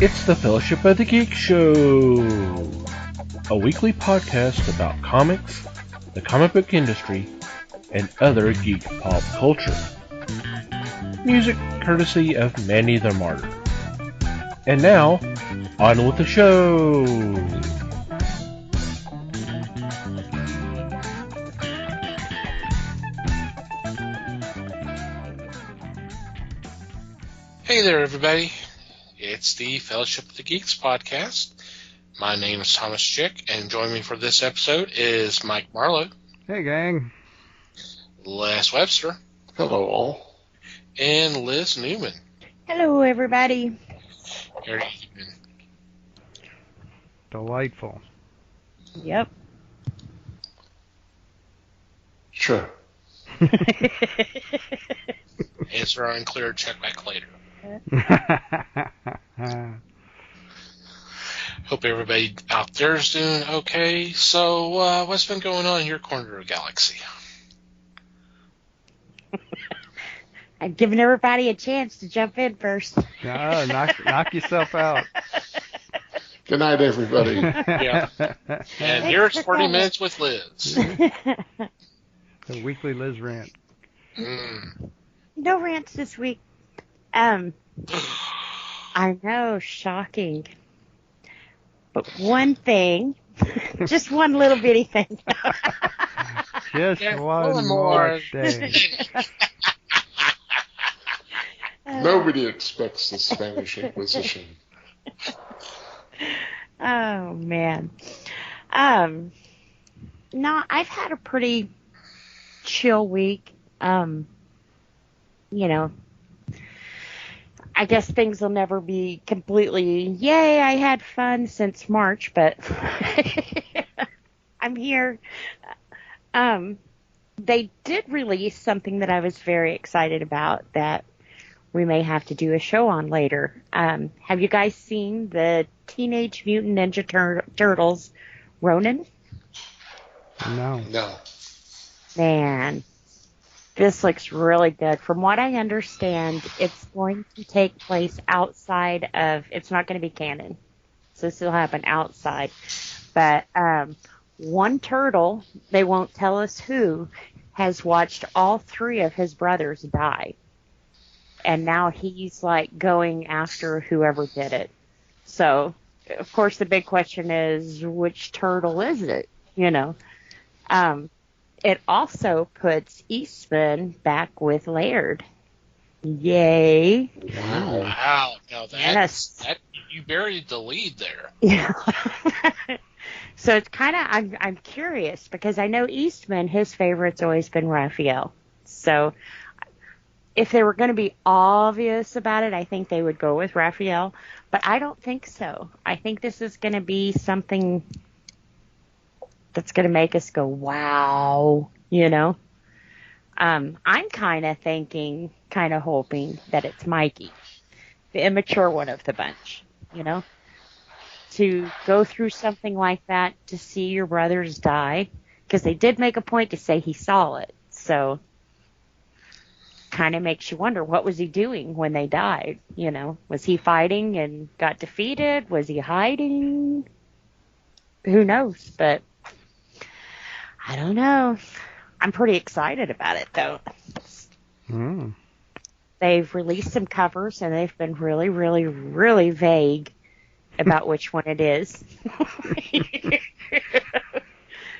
It's the Fellowship of the Geek Show, a weekly podcast about comics, the comic book industry, and other geek pop culture. Music courtesy of Manny the Martyr. And now, on with the show! Hey there, everybody. It's the Fellowship of the Geeks podcast. My name is Thomas Chick, and joining me for this episode is Mike Marlowe. Hey, gang. Les Webster. Hello, all. And Liz Newman. Hello, everybody. How are you doing? Delightful. Yep. Sure. Answer unclear, check back later. Hope everybody out there is doing okay. So, what's been going on in your corner of the galaxy? I'm giving everybody a chance to jump in first. No, knock yourself out. Good night, everybody. Yeah. And here's 40 Minutes with Liz. The weekly Liz rant. No rants this week. I know, shocking. But one thing, just one little bitty thing. Just Yeah, one more. more day. Nobody expects the Spanish Inquisition. Oh, man. No, I've had a pretty chill week. You know, I guess things will never be completely, yay, I had fun since March, but I'm here. They did release something that I was very excited about that we may have to do a show on later. Have you guys seen the Teenage Mutant Ninja Turtles Ronin? No. Man, this looks really good. From what I understand, it's going to take place outside of, it's not going to be canon. So this will happen outside. But one turtle, they won't tell us who, has watched all three of his brothers die. And now he's like going after whoever did it. So, of course, the big question is, which turtle is it? You know? It also puts Eastman back with Laird. Yay. Wow. Now that you buried the lead there. Yeah. So it's kind of, I'm curious because I know Eastman, his favorite's always been Raphael. So if they were going to be obvious about it, I think they would go with Raphael. But I don't think so. I think this is going to be something that's going to make us go, wow, you know? I'm kind of thinking, kind of hoping that it's Mikey, the immature one of the bunch, you know? To go through something like that, to see your brothers die, because they did make a point to say he saw it, so kind of makes you wonder, what was he doing when they died, you know? Was he fighting and got defeated? Was he hiding? Who knows, but I don't know. I'm pretty excited about it, though. They've released some covers, and they've been really, really, really vague about which one it is.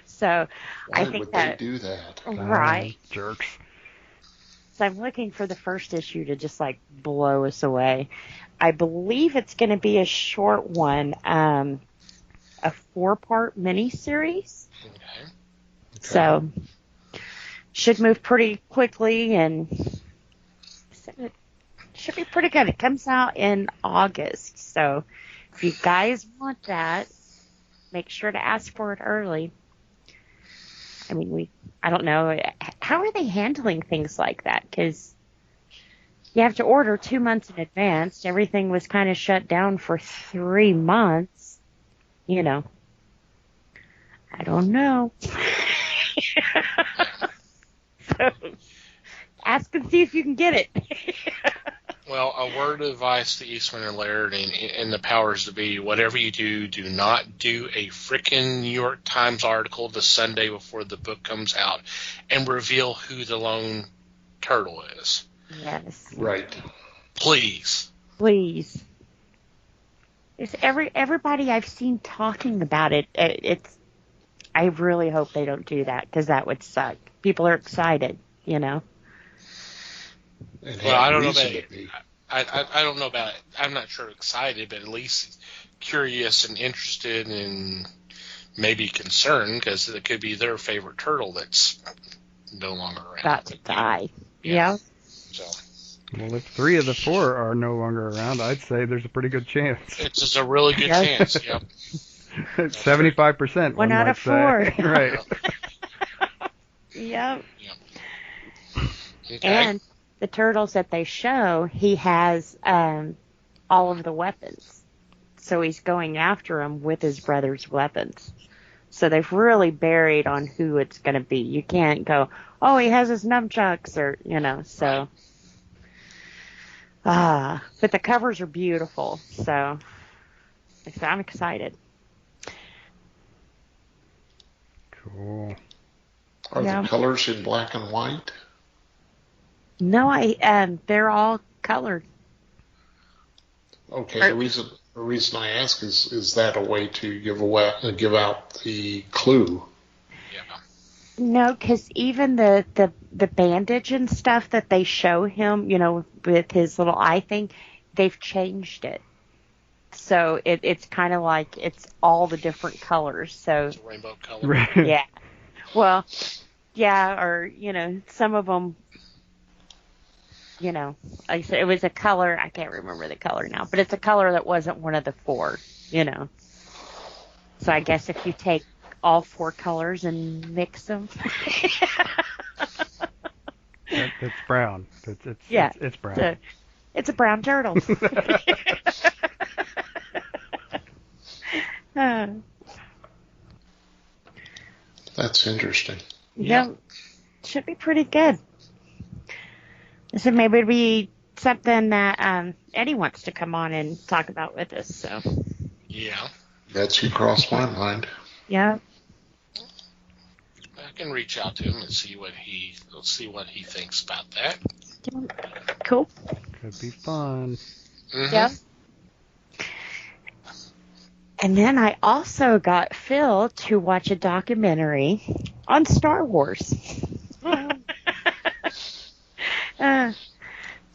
So Why I think would that they do that? right. Jerks. So I'm looking for the first issue to just like blow us away. I believe it's going to be a short one, a 4-part miniseries. Okay. So should move pretty quickly and should be pretty good. It comes out in August. So if you guys want that, make sure to ask for it early. I mean, I don't know. How are they handling things like that? Because you have to order 2 months in advance. Everything was kind of shut down for 3 months. You know. I don't know. So, ask and see if you can get it. Well, a word of advice to Eastman and Laird and the powers that be, whatever you do not do a frickin' New York Times article the Sunday before the book comes out and reveal who the lone turtle is. Yes. Right. Please. Please. It's everybody I've seen talking about it. I really hope they don't do that, because that would suck. People are excited, you know. And Well, have I don't know reason about it. to be. I don't know about it. I'm not sure excited, but at least curious and interested and maybe concerned, because it could be their favorite turtle that's no longer around. Got to die. Yeah. Yeah. So Well, if 3 of the 4 are no longer around, I'd say there's a pretty good chance. it's just a really good Yeah. chance. Yep. 75%. One out might of 4. say. Right. Yep. Okay. And the turtles that they show, he has all of the weapons. So he's going after them with his brother's weapons. So they've really buried on who it's going to be. You can't go, oh, he has his nunchucks, or, you know, so. But the covers are beautiful, so I'm excited. Cool. Are Yeah. the colors in black and white? No, they're all colored. Okay, the reason I ask is that a way to give out the clue? Yeah. No, because even the bandage and stuff that they show him, you know, with his little eye thing, they've changed it. So it's kind of like it's all the different colors. So It's a rainbow color. Right. yeah, well, yeah, or you know, some of them, you know, like I said, it was a color. I can't remember the color now, but it's a color that wasn't one of the 4. You know. So I guess if you take all 4 colors and mix them. It's brown. Yeah. It's brown. It's a brown turtle. That's interesting. Yeah. Should be pretty good. So maybe it'd be something that Eddie wants to come on and talk about with us. So. Yeah. That's who crossed my mind. Yeah. I can reach out to him and see what he thinks about that. Cool. Could be fun. Mm-hmm. Yeah. And then I also got Phil to watch a documentary on Star Wars. Kind of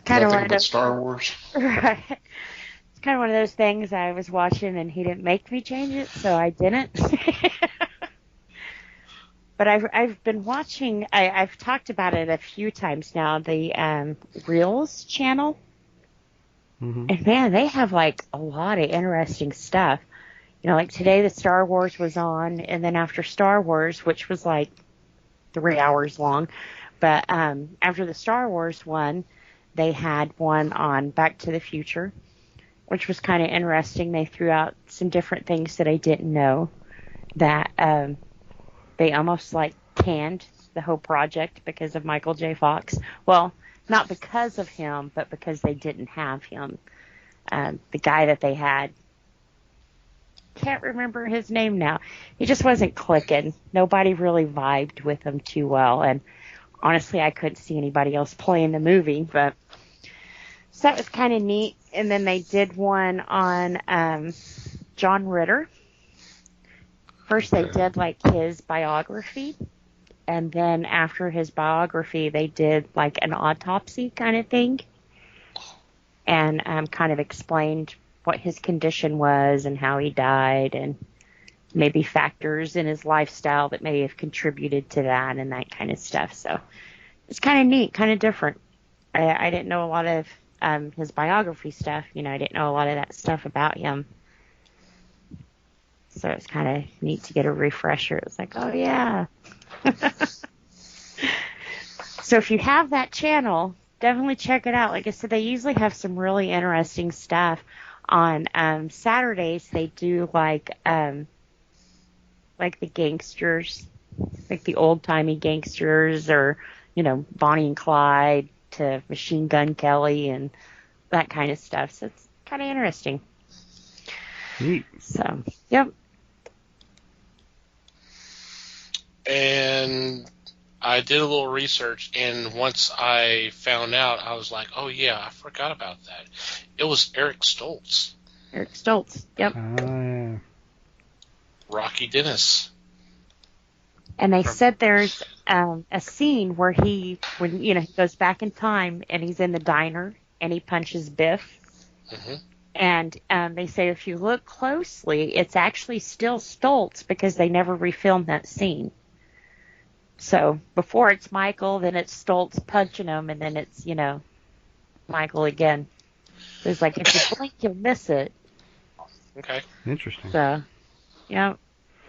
Nothing one of but those, Star Wars. right? It's kind of one of those things I was watching and he didn't make me change it, so I didn't. But I've been watching. I've talked about it a few times now. The Reels channel, Mm-hmm. and man, they have like a lot of interesting stuff. You know, like today the Star Wars was on, and then after Star Wars, which was like 3 hours long, but after the Star Wars one, they had one on Back to the Future, which was kind of interesting. They threw out some different things that I didn't know, that they almost like canned the whole project because of Michael J. Fox. Well, not because of him, but because they didn't have him. The guy that they had, can't remember his name now. He just wasn't clicking. Nobody really vibed with him too well. And honestly, I couldn't see anybody else playing the movie. But so that was kind of neat. And then they did one on John Ritter. First, they did like his biography. And then after his biography, they did like an autopsy kind of thing. And kind of explained what his condition was and how he died, and maybe factors in his lifestyle that may have contributed to that and that kind of stuff. So it's kind of neat, kind of different. I didn't know a lot of his biography stuff. You know, I didn't know a lot of that stuff about him. So it's kind of neat to get a refresher. It was like, oh, yeah. So if you have that channel, definitely check it out. Like I said, they usually have some really interesting stuff. On Saturdays, they do like the gangsters, like the old-timey gangsters, or, you know, Bonnie and Clyde to Machine Gun Kelly and that kind of stuff. So it's kind of interesting. Neat. So, yep. And I did a little research, and once I found out, I was like, oh, yeah, I forgot about that. It was Eric Stoltz. Eric Stoltz. Yep. Yeah. Rocky Dennis. And they said there's a scene where he goes back in time and he's in the diner and he punches Biff. Mm-hmm. And they say if you look closely, it's actually still Stoltz because they never refilmed that scene. So before it's Michael, then it's Stoltz punching him, and then it's, Michael again. It's like, if you blink, you'll miss it. Okay. Interesting. So, yeah.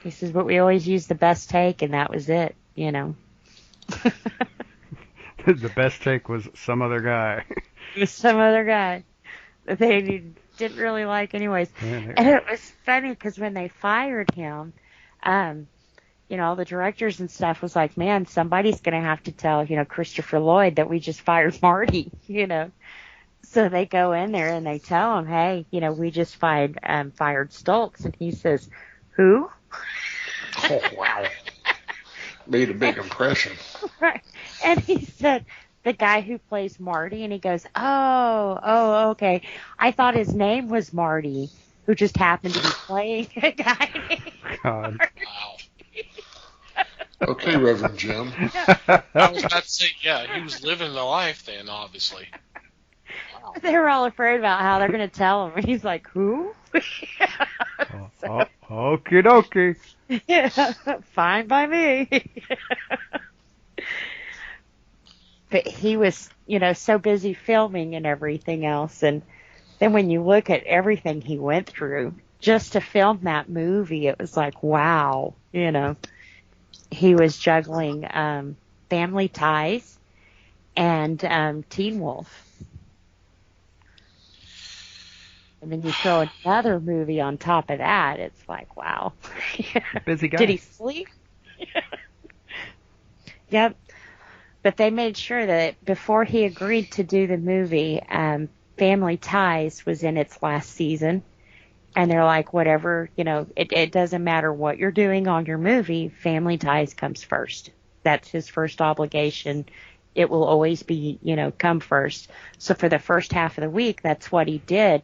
He says, but we always use the best take, and that was it, The best take was some other guy. It was some other guy that they didn't really like anyways. Yeah, And it was funny because when they fired him, the directors and stuff was like, man, somebody's going to have to tell, Christopher Lloyd that we just fired Marty, So they go in there and they tell him, hey, we just fired Stoltz. And he says, who? Oh, wow. Made a big impression. Right. And he said, the guy who plays Marty, and he goes, oh, okay. I thought his name was Marty, who just happened to be playing a guy named God. Marty. Wow. Okay, Reverend Jim. I was about to say, yeah, he was living the life then, obviously. Wow. They were all afraid about how they're going to tell him. And he's like, who? Okie dokie. Yeah, fine by me. But he was, so busy filming and everything else. And then when you look at everything he went through just to film that movie, it was like, wow, He was juggling Family Ties and Teen Wolf. And then you throw another movie on top of that, it's like, wow. Busy guy. Did he sleep? Yep. But they made sure that before he agreed to do the movie, Family Ties was in its last season. And they're like, whatever, it doesn't matter what you're doing on your movie, Family Ties comes first. That's his first obligation. It will always be, come first. So for the first half of the week, that's what he did.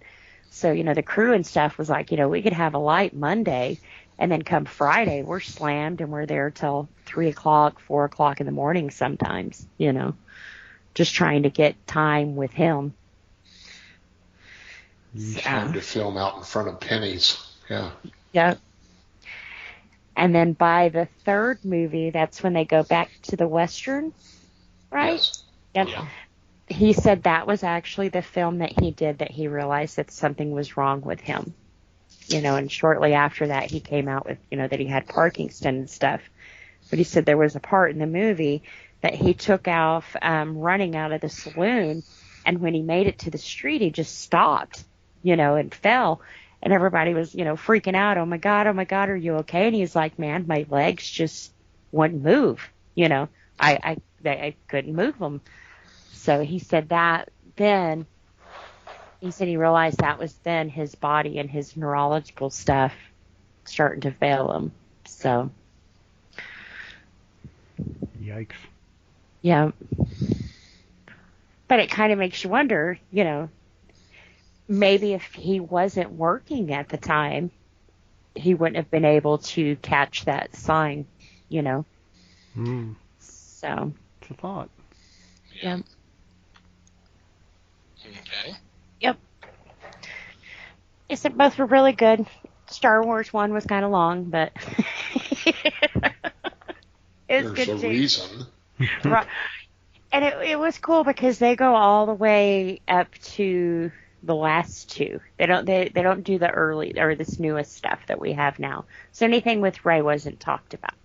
So, the crew and stuff was like, we could have a light Monday, and then come Friday, we're slammed, and we're there till 3 o'clock, 4 o'clock in the morning sometimes, just trying to get time with him. Time to film out in front of pennies. Yeah. Yep. And then by the third movie, that's when they go back to the Western, right? Yes. Yep. Yeah. He said that was actually the film that he did that he realized that something was wrong with him. And shortly after that, he came out with, that he had Parkinson and stuff. But he said there was a part in the movie that he took off running out of the saloon, and when he made it to the street, he just stopped, and fell. And everybody was, freaking out. Oh my God, are you okay? And he's like, man, my legs just wouldn't move. I couldn't move them. So he said that then, he said he realized that was then his body and his neurological stuff starting to fail him. So. Yikes. Yeah. But it kind of makes you wonder, maybe if he wasn't working at the time, he wouldn't have been able to catch that sign, So. It's a thought. Yeah. Okay. Yep. I said both were really good. Star Wars one was kind of long, but it was good There's a too. reason. Right. And it was cool because they go all the way up to the last two. They don't do the early or this newest stuff that we have now. So anything with Rey wasn't talked about.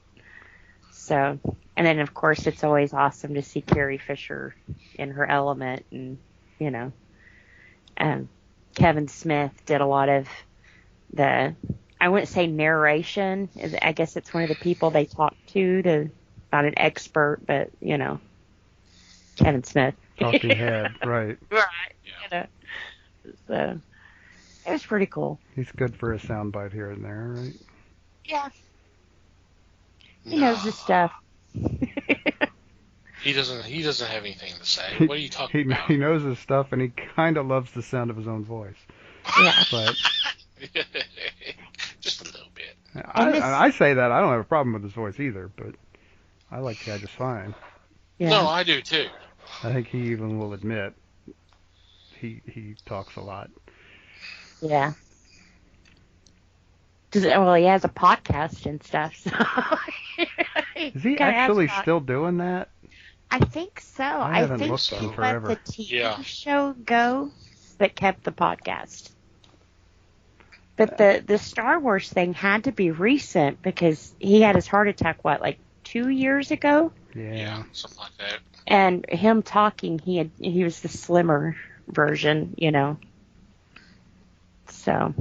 So, and then of course it's always awesome to see Carrie Fisher in her element, and Kevin Smith did a lot of the, I wouldn't say narration. I guess it's one of the people they talk to, not an expert, but Kevin Smith. talking head, right? Right. Yeah. So it was pretty cool. He's good for a soundbite here and there, right? Yeah. He knows his stuff. He doesn't have anything to say. What are you talking about? He knows his stuff, and he kind of loves the sound of his own voice. Yeah. But just a little bit. I say that I don't have a problem with his voice either, but I like the guy just fine. Yeah. No, I do too. I think he even will admit he talks a lot. Yeah. Well, he has a podcast and stuff. So Is he actually still doing that? I think so. I haven't think looked he in let forever. the TV show go, but kept the podcast. But the Star Wars thing had to be recent because he had his heart attack, like 2 years ago? Yeah, something like that. And him talking, he was the slimmer version, So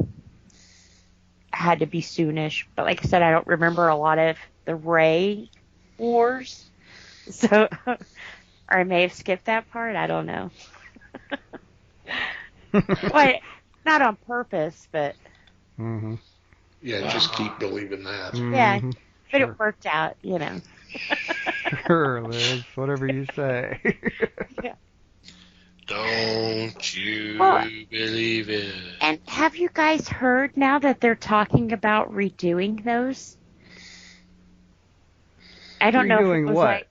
had to be soonish. But like I said, I don't remember a lot of the Rey wars. So, or I may have skipped that part. I don't know. Well, not on purpose, but Mm-hmm. Yeah, just keep believing that. yeah, Mm-hmm. but Sure. it worked out, Sure, Liz. Whatever you say. Don't you believe it? And have you guys heard now that they're talking about redoing those? I don't know if it Redoing was what?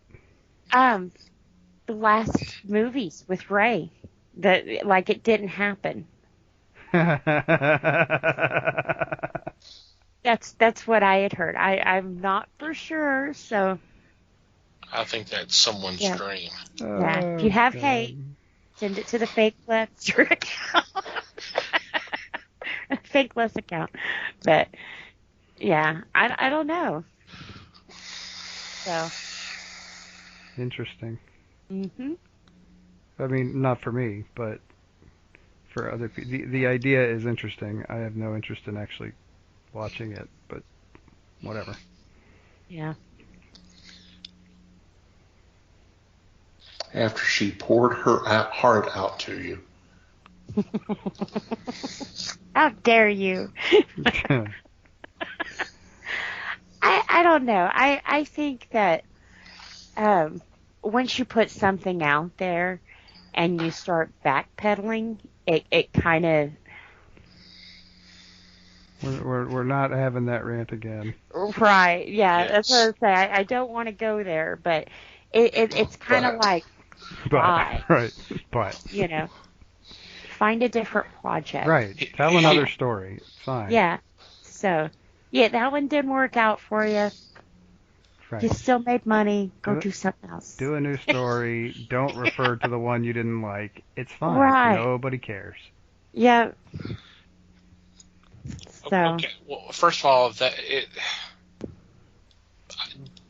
the last movies with Rey, that it didn't happen. That's what I had heard. I'm not for sure, so I think that's someone's dream. yeah. If you have God. hate, send it to the fake Lester account. Fake Les account. But yeah, I don't know. So Interesting. mhm. I mean, not for me, but for other people. The idea is interesting. I have no interest in actually watching it, but whatever. Yeah. After she poured her heart out to you. How dare you? I don't know. I think that once you put something out there and you start backpedaling, it kind of We're not having that rant again. right. Yeah, Yes. that's what I say. I don't want to go there, but it's kind of like why, But find a different project. right, tell another story. It's fine. Yeah. So yeah, that one didn't work out for you. Right. You still made money. Go do something else. Do a new story. Don't refer to the one you didn't like. It's fine. Right. Nobody cares. Yeah. So. Okay. Well, first of all,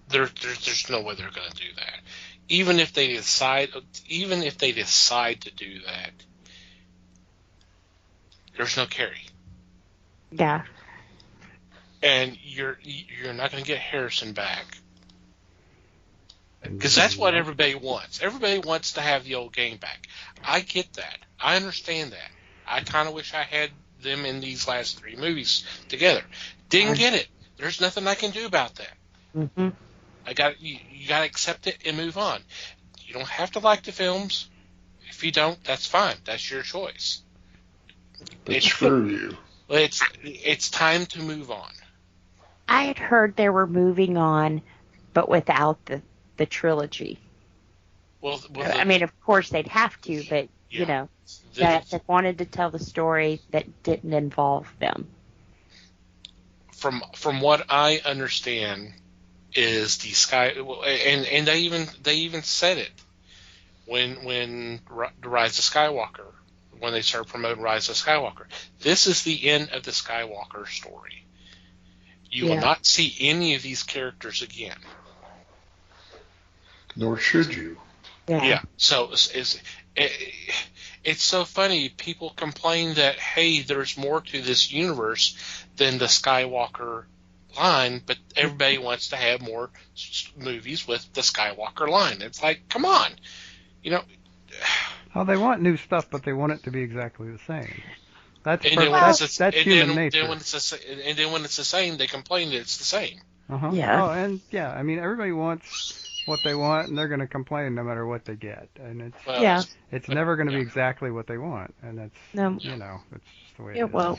there's no way they're going to do that. Even if they decide to do that, there's no Carrie. Yeah. And you're not going to get Harrison back. Because that's what everybody wants. Everybody wants to have the old gang back. I get that. I understand that. I kind of wish I had them in these last 3 movies together. Didn't get it. There's nothing I can do about that. Mm-hmm. You got to accept it and move on. You don't have to like the films. If you don't, that's fine. That's your choice. But screw you. It's time to move on. I had heard they were moving on, but without the trilogy. Well, I mean, of course they'd have to, but that they wanted to tell the story that didn't involve them. From what I understand, is the Sky, and they even said it when Rise of Skywalker, when they started promoting Rise of Skywalker. This is the end of the Skywalker story. You will not see any of these characters again. Nor should you. Yeah. So it's so funny. People complain that, hey, there's more to this universe than the Skywalker line, but everybody wants to have more movies with the Skywalker line. It's like, come on. Oh, they want new stuff, but they want it to be exactly the same. That's And that's human nature. and then when it's the same, they complain that it's the same. Uh-huh. Yeah. Oh, and yeah, I mean, everybody wants what they want, and they're going to complain no matter what they get, and Well, Yeah. it's never going to be yeah. exactly what they want, and that's No. you know, it's just the way Yeah, it is. well,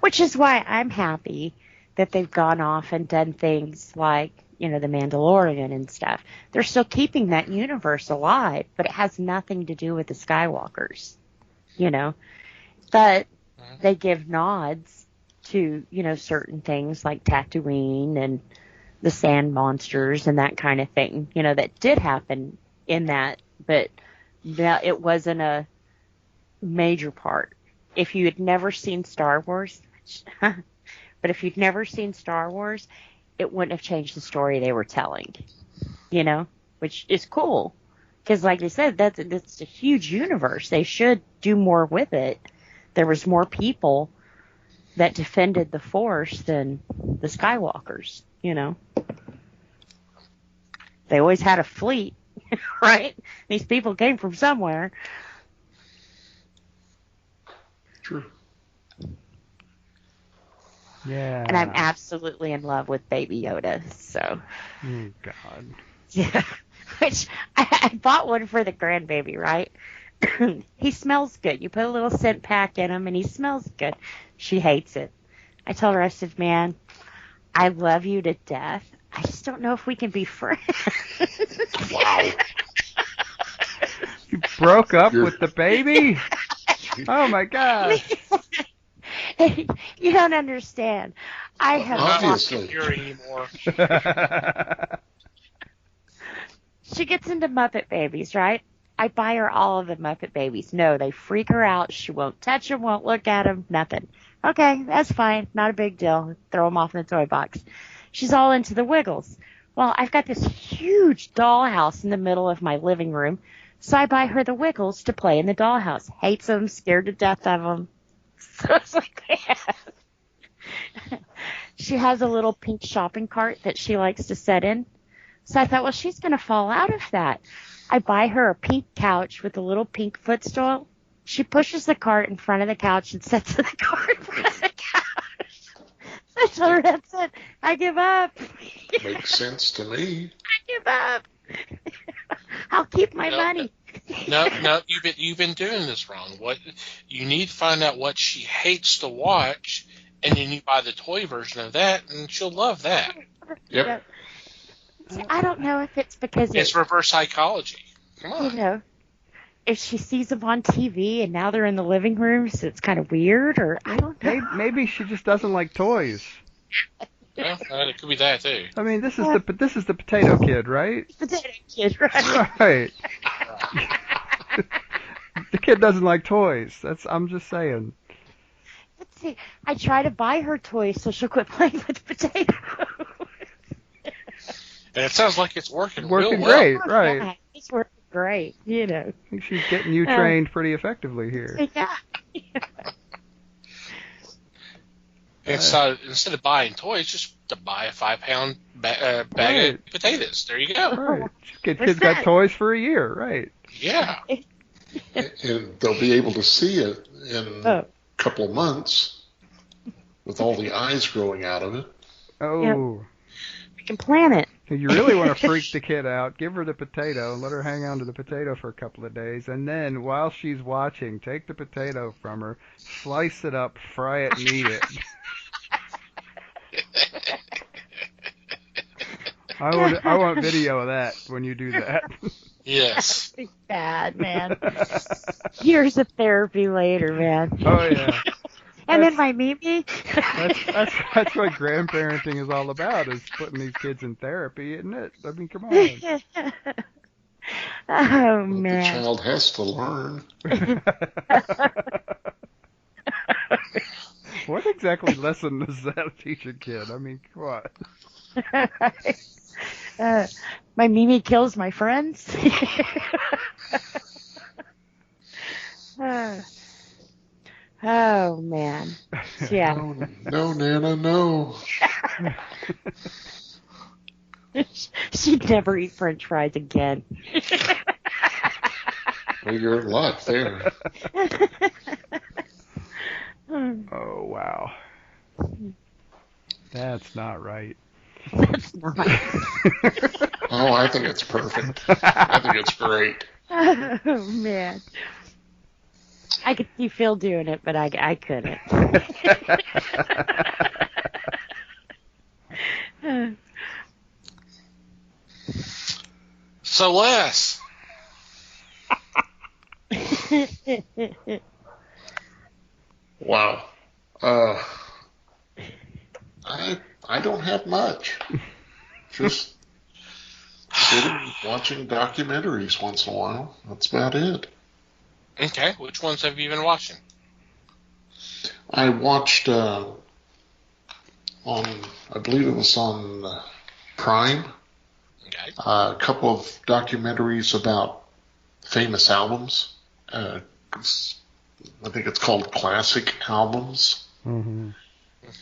which is why I'm happy that they've gone off and done things like, you know, the Mandalorian and stuff. They're still keeping that universe alive, but it has nothing to do with the Skywalkers, you know. But they give nods to, you know, certain things like Tatooine and the sand monsters and that kind of thing, you know, that did happen in that, but it wasn't a major part. If you had never seen Star Wars, but if you'd never seen Star Wars, it wouldn't have changed the story they were telling, you know, which is cool. Because like I said, that's a huge universe. They should do more with it. There was more people that defended the Force than the Skywalkers, you know. They always had a fleet, right? These people came from somewhere. True. Yeah. And I'm absolutely in love with Baby Yoda, so. Oh, God. Yeah. Which, I bought one for the grandbaby, right? He smells good. You put a little scent pack in him, and he smells good. She hates it. I told her, I said, man, I love you to death. I just don't know if we can be friends. Wow. You broke up with the baby? Oh, my God. You don't understand. I have Obviously. Not here anymore. She gets into Muppet Babies, right? I buy her all of the Muppet Babies. No, they freak her out. She won't touch them, won't look at them, nothing. Okay, that's fine. Not a big deal. Throw them off in the toy box. She's all into the Wiggles. Well, I've got this huge dollhouse in the middle of my living room, so I buy her the Wiggles to play in the dollhouse. Hates them, scared to death of them. So it's like that. She has a little pink shopping cart that she likes to sit in. So I thought, well, she's going to fall out of that. I buy her a pink couch with a little pink footstool. She pushes the cart in front of the couch and sits in the cart in front of the couch. I told her, that's it. I give up. Makes sense to me. I give up. I'll keep my money. No, you've been doing this wrong. What you need to find out what she hates to watch, and then you buy the toy version of that, and she'll love that. Yep. See, I don't know if it's because It's reverse psychology. Come on. you know, if she sees them on TV and now they're in the living room, so it's kind of weird, or I don't know. Maybe she just doesn't like toys. Well, it could be that too. I mean, this is the potato kid, right? Potato kid, right? Right. The kid doesn't like toys. I'm just saying. Let's see. I try to buy her toys so she'll quit playing with potatoes. And it sounds like it's working Working real well. great, right? Yeah, it's working great, you know. I think she's getting you trained pretty effectively here. Yeah. Instead of buying toys, just to buy a 5-pound bag Right. of potatoes. There you go. Right. Kids What's got that? toys for a year, right? Yeah. And they'll be able to see it in Oh. a couple of months with all the eyes growing out of it. Oh. We can plan it. If you really want to freak the kid out, give her the potato and let her hang on to the potato for a couple of days. And then, while she's watching, take the potato from her, slice it up, fry it, and eat it. I want video of that when you do that. Yes. It's bad, man. Years of therapy later, man. Oh, yeah. And then my Mimi. That's what grandparenting is all about, is putting these kids in therapy, isn't it? I mean, come on. Oh, The man. child has to learn. What exactly lesson does that teach a kid? I mean, what? My Mimi kills my friends. Oh, man. Yeah. No, Nana, no. She'd never eat French fries again. Well, you're in luck there. Oh, wow. That's not right. That's not. Oh, I think it's perfect. I think it's great. Oh, man. I could see Phil doing it, but I couldn't. So, Les, Wow. I don't have much. Just sitting watching documentaries once in a while. That's about it. okay, which ones have you been watching? I watched on, I believe it was on Prime, Okay. a couple of documentaries about famous albums. I think it's called Classic Albums. Mm-hmm.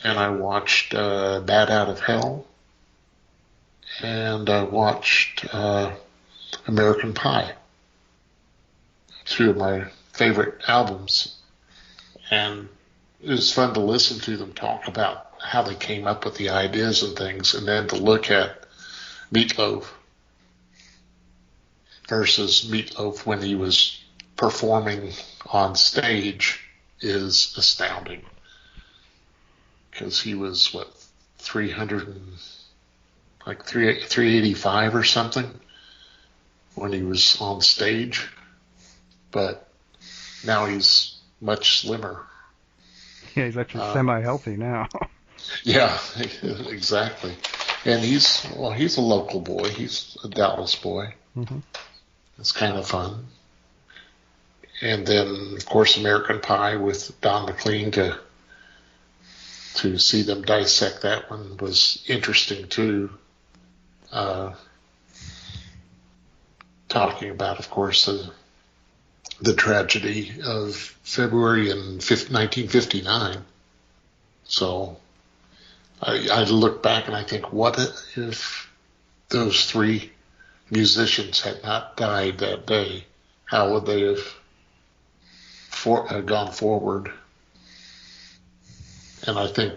And I watched Bat Out of Hell. And I watched American Pie. Two of my favorite albums. And it was fun to listen to them talk about how they came up with the ideas and things, and then to look at Meatloaf versus Meatloaf when he was performing on stage is astounding. Because he was, 385 or something when he was on stage. But now he's much slimmer. Yeah, he's actually semi-healthy now. Yeah, exactly. And he's a local boy. He's a Dallas boy. Mm-hmm. It's kind of fun. And then, of course, American Pie with Don McLean to see them dissect that one was interesting too. Talking about, of course, the tragedy of February in 1959. So I look back and I think, what if those three musicians had not died that day? How would they have gone forward? And I think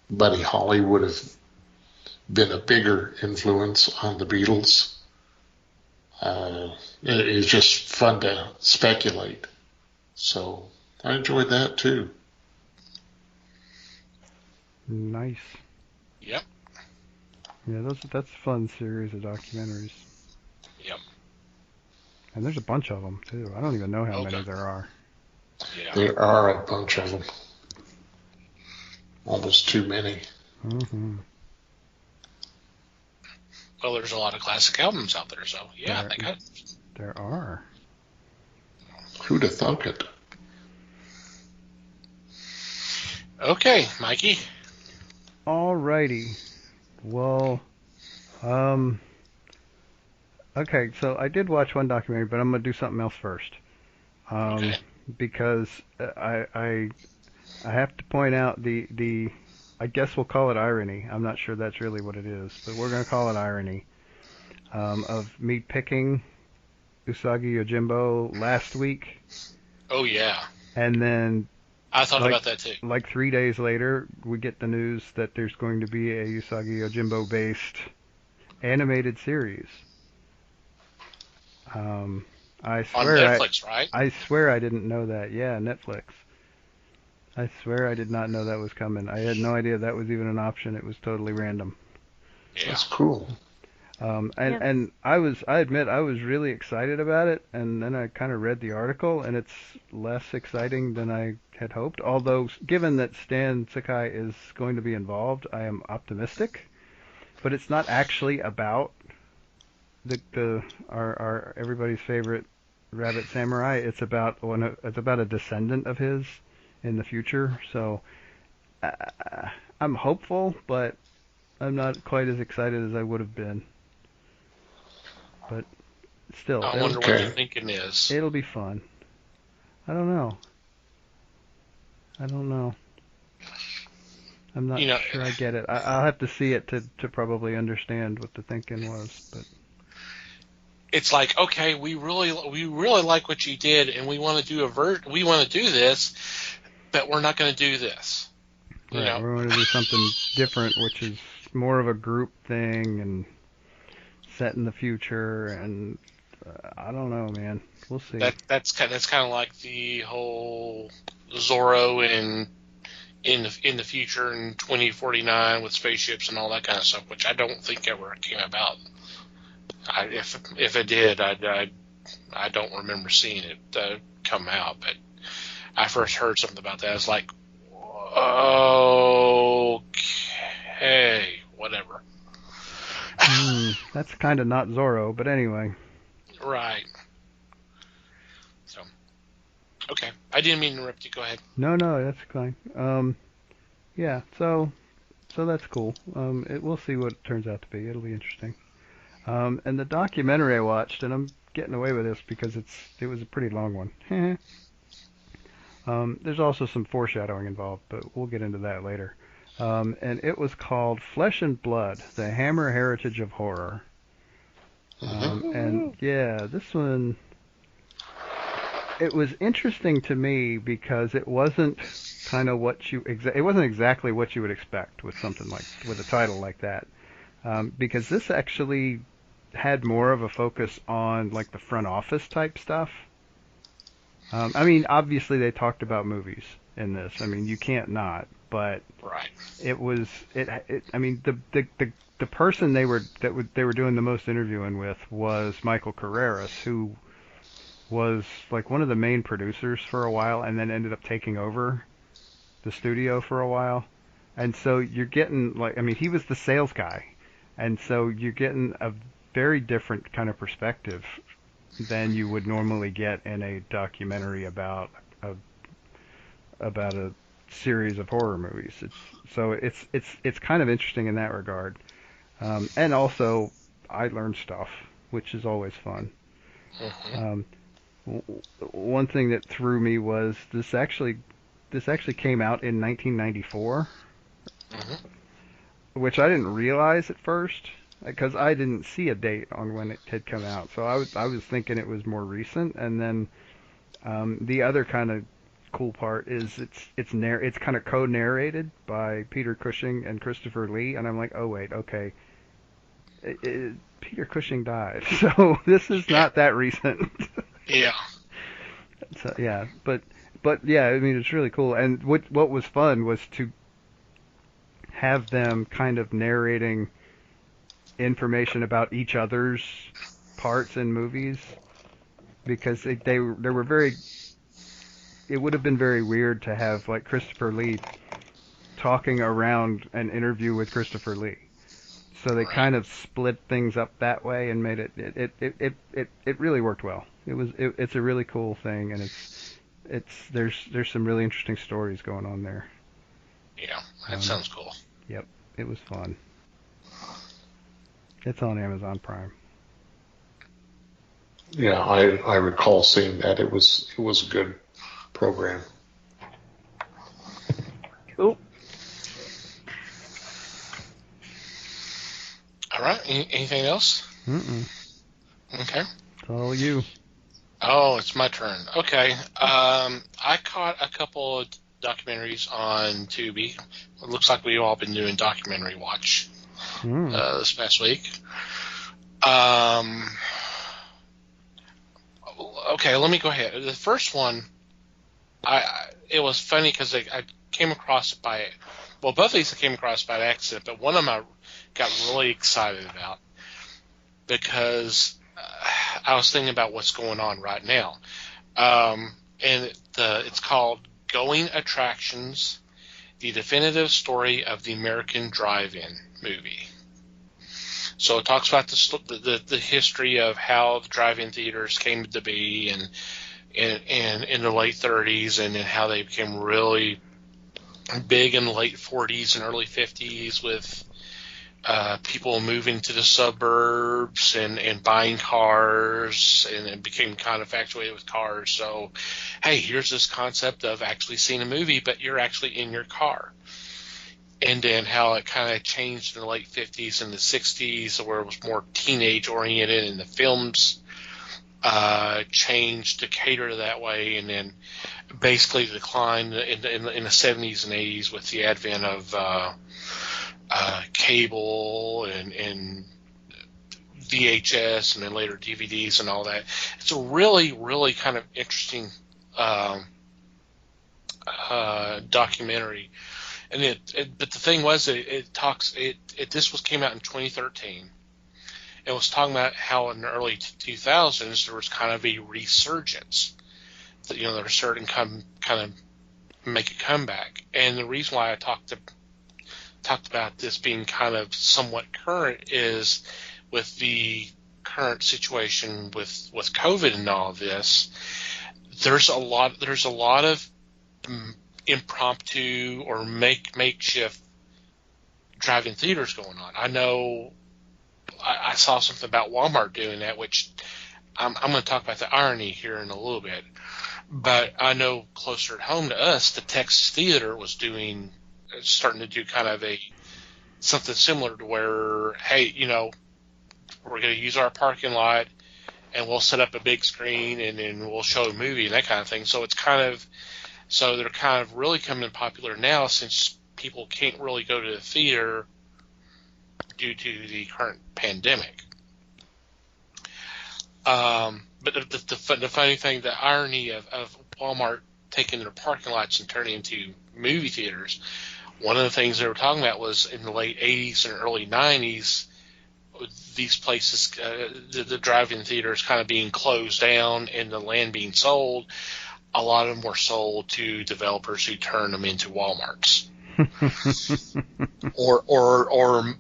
Buddy Holly would have been a bigger influence on the Beatles. It's just fun to speculate. So I enjoyed that too. Nice. Yep. Yeah, that's a fun series of documentaries. Yep. And there's a bunch of them too. I don't even know how many there are. Yeah. There are a bunch of them. Almost too many. Mm-hmm. Well, there's a lot of classic albums out there, so yeah, they got it. There are. Who'd have thunk it? Okay, Mikey. Alrighty. Well, okay, so I did watch one documentary, but I'm gonna do something else first. Okay. Because I have to point out the I guess we'll call it irony. I'm not sure that's really what it is, but we're gonna call it irony of me picking Usagi Ajimbo last week. Oh yeah. And then I thought about that too. Like 3 days later, we get the news that there's going to be a Usagi Yojimbo based animated series. I swear on Netflix, right? I swear I didn't know that. Yeah, Netflix. I swear I did not know that was coming. I had no idea that was even an option. It was totally random. Yeah. That's cool. And I admit I was really excited about it, and then I kind of read the article, and it's less exciting than I had hoped. Although, given that Stan Sakai is going to be involved, I am optimistic. But it's not actually about our everybody's favorite rabbit samurai. It's about a descendant of his in the future. So I'm hopeful, but I'm not quite as excited as I would have been. But still, I wonder what your thinking is. It'll be fun. I don't know. I'm not sure I get it. I'll have to see it to probably understand what the thinking was. But it's like, okay, we really like what you did, and we want to do we want to do this, but we're not going to do this. You know? We want to do something different, which is more of a group thing and set in the future. And I don't know, man. We'll see. That's kind of like the whole Zorro in the future in 2049 with spaceships and all that kind of stuff, which I don't think ever came about. If it did, I don't remember seeing it come out. But I first heard something about that. I was like, okay, whatever. That's kind of not Zorro, but anyway. Right. So, okay. I didn't mean to interrupt you. Go ahead. No, that's fine. Yeah, so that's cool. We'll see what it turns out to be. It'll be interesting. And the documentary I watched, and I'm getting away with this because it was a pretty long one. There's also some foreshadowing involved, but we'll get into that later. And it was called Flesh and Blood: The Hammer Heritage of Horror. And yeah, this one, it was interesting to me because it wasn't kind of it wasn't exactly what you would expect with something with a title like that. Because this actually had more of a focus on like the front office type stuff. I mean, obviously they talked about movies in this. I mean, you can't not. But right. It was I mean, the person they were doing the most interviewing with was Michael Carreras, who was like one of the main producers for a while, and then ended up taking over the studio for a while. And so you're getting he was the sales guy, and so you're getting a very different kind of perspective than you would normally get in a documentary about a series of horror movies. It's kind of interesting in that regard, and also I learned stuff, which is always fun. One thing that threw me was this actually came out in 1994, which I didn't realize at first because I didn't see a date on when it had come out. So I was thinking it was more recent, and then the other kind of cool part is it's kind of co-narrated by Peter Cushing and Christopher Lee, and I'm like, oh wait, okay, Peter Cushing died, so this is not that recent. Yeah. So yeah, but yeah, I mean it's really cool, and what was fun was to have them kind of narrating information about each other's parts in movies, because they were very. It would have been very weird to have like Christopher Lee talking around an interview with Christopher Lee. So they kind of split things up that way and made it really worked well. It's a really cool thing, and there's some really interesting stories going on there. Yeah, that sounds cool. Yep, it was fun. It's on Amazon Prime. Yeah, I recall seeing that. It was a good program. Cool. All right. Anything else? Okay. It's all you. Oh, it's my turn. Okay. I caught a couple of documentaries on Tubi. It looks like we've all been doing documentary watch this past week. Okay, let me go ahead. The first one, it was funny because I came across it both of these I came across by accident, but one of them I got really excited about because I was thinking about what's going on right now. And it's called Going Attractions, the definitive story of the American drive-in movie. So it talks about the history of how the drive-in theaters came to be and in the late 30s, and then how they became really big in the late 40s and early 50s with people moving to the suburbs and buying cars, and it became kind of infatuated with cars. So, hey, here's this concept of actually seeing a movie, but you're actually in your car. And then how it kind of changed in the late 50s and the 60s, where it was more teenage-oriented, and the films changed to cater that way, and then basically declined in the 70s and 80s with the advent of cable and VHS and then later DVDs and all that. It's a really, really kind of interesting documentary. And but the thing was, this came out in 2013. It was talking about how in the early 2000s there was kind of a resurgence. That, you know, they're starting to kind of make a comeback. And the reason why I talked about this being kind of somewhat current is with the current situation with COVID and all of this. There's a lot of impromptu or makeshift drive-in theaters going on. I know I saw something about Walmart doing that, which I'm going to talk about the irony here in a little bit. But I know closer at home to us, the Texas Theater was starting to do kind of something similar to where, hey, you know, we're going to use our parking lot and we'll set up a big screen and then we'll show a movie and that kind of thing. So they're kind of really coming popular now since people can't really go to the theater due to the current pandemic. But the funny thing, the irony of Walmart taking their parking lots and turning into movie theaters, one of the things they were talking about was in the late 80s and early 90s, these places, the drive-in theaters kind of being closed down and the land being sold. A lot of them were sold to developers who turned them into Walmarts.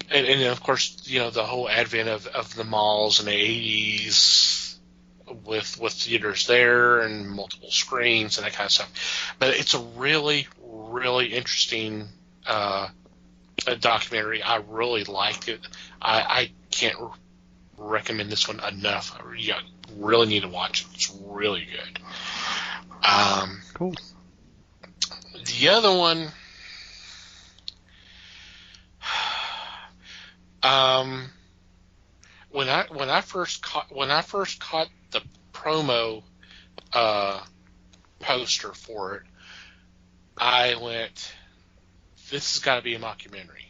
and of course, you know, the whole advent of the malls in the 80s with theaters there and multiple screens and that kind of stuff. But it's a really, really interesting documentary. I really liked it. I can't recommend this one enough. You really need to watch it. It's really good. Cool. The other one, when I first caught the promo poster for it, I went, "This has got to be a mockumentary.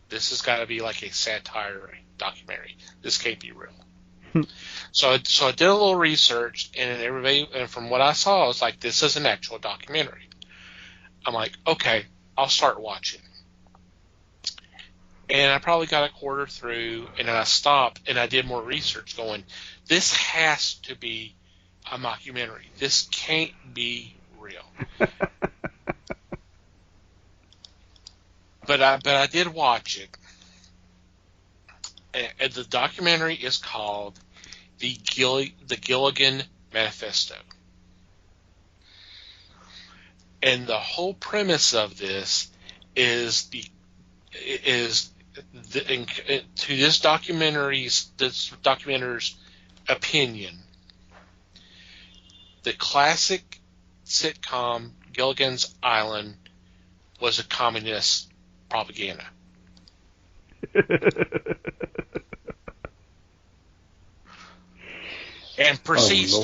This has got to be like a satire documentary. This can't be real." So I did a little research, and from what I saw, I was like, this is an actual documentary. I'm like, okay, I'll start watching. And I probably got a quarter through, and then I stopped, and I did more research going, this has to be a mockumentary. This can't be real. But I did watch it. And the documentary is called The Gilligan Manifesto. And the whole premise of this is to this documentator's opinion, the classic sitcom Gilligan's Island was a communist propaganda. And proceeds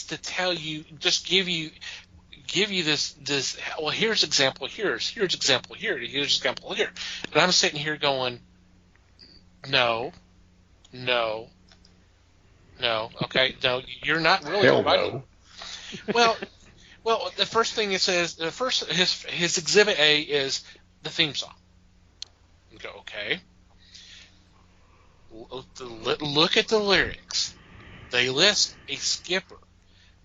to tell you, just give you this. Well, here's example here. Here's example here. Here's example here. And I'm sitting here going, no. Okay, no, you're not really right. No. Well, the first thing it says, his exhibit A is the theme song. You go, okay. Look at the lyrics. They list a skipper.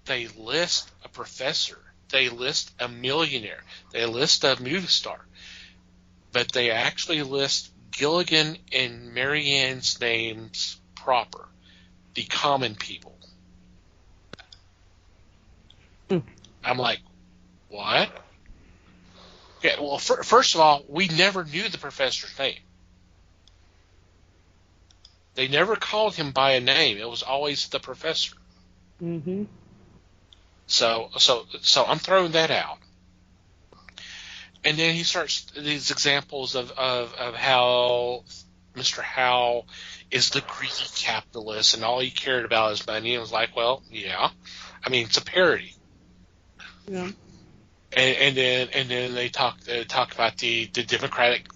They list a professor. They list a millionaire. They list a movie star. But they actually list Gilligan and Marianne's names proper. The common people. I'm like, what? Yeah, well, first of all, we never knew the professor's name. They never called him by a name. It was always the professor. Mm-hmm. So I'm throwing that out. And then he starts these examples of how Mr. Howell is the greedy capitalist, and all he cared about is money. And it was like, well, yeah, I mean, it's a parody. Yeah. And then they talk about the democratic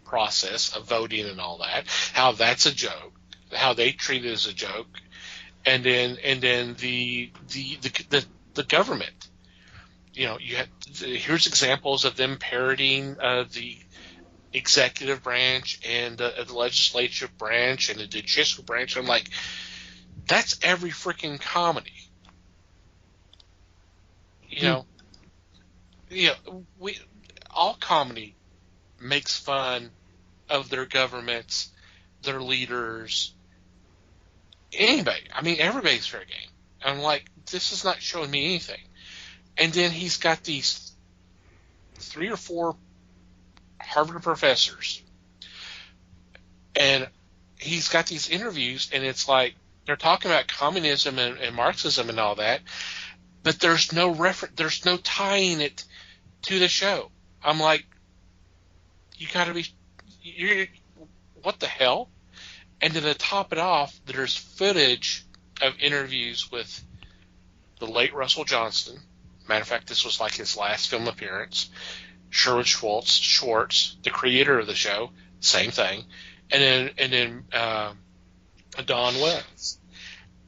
process of voting and all that, how that's a joke, how they treat it as a joke, and then the government. You know, here's examples of them parodying the executive branch and the legislative branch and the judicial branch. I'm like, that's every freaking comedy. You know, all comedy makes fun of their governments, their leaders, anybody. I mean, everybody's fair game. I'm like, this is not showing me anything. And then he's got these 3 or 4 Harvard professors, and he's got these interviews, and it's like they're talking about communism and Marxism and all that, but there's no there's no tying it to the show. I'm like, you got to be, what the hell? And then to top it off, there's footage of interviews with the late Russell Johnston. Matter of fact, this was like his last film appearance. Sherwood Schwartz, the creator of the show, same thing, and then Don West,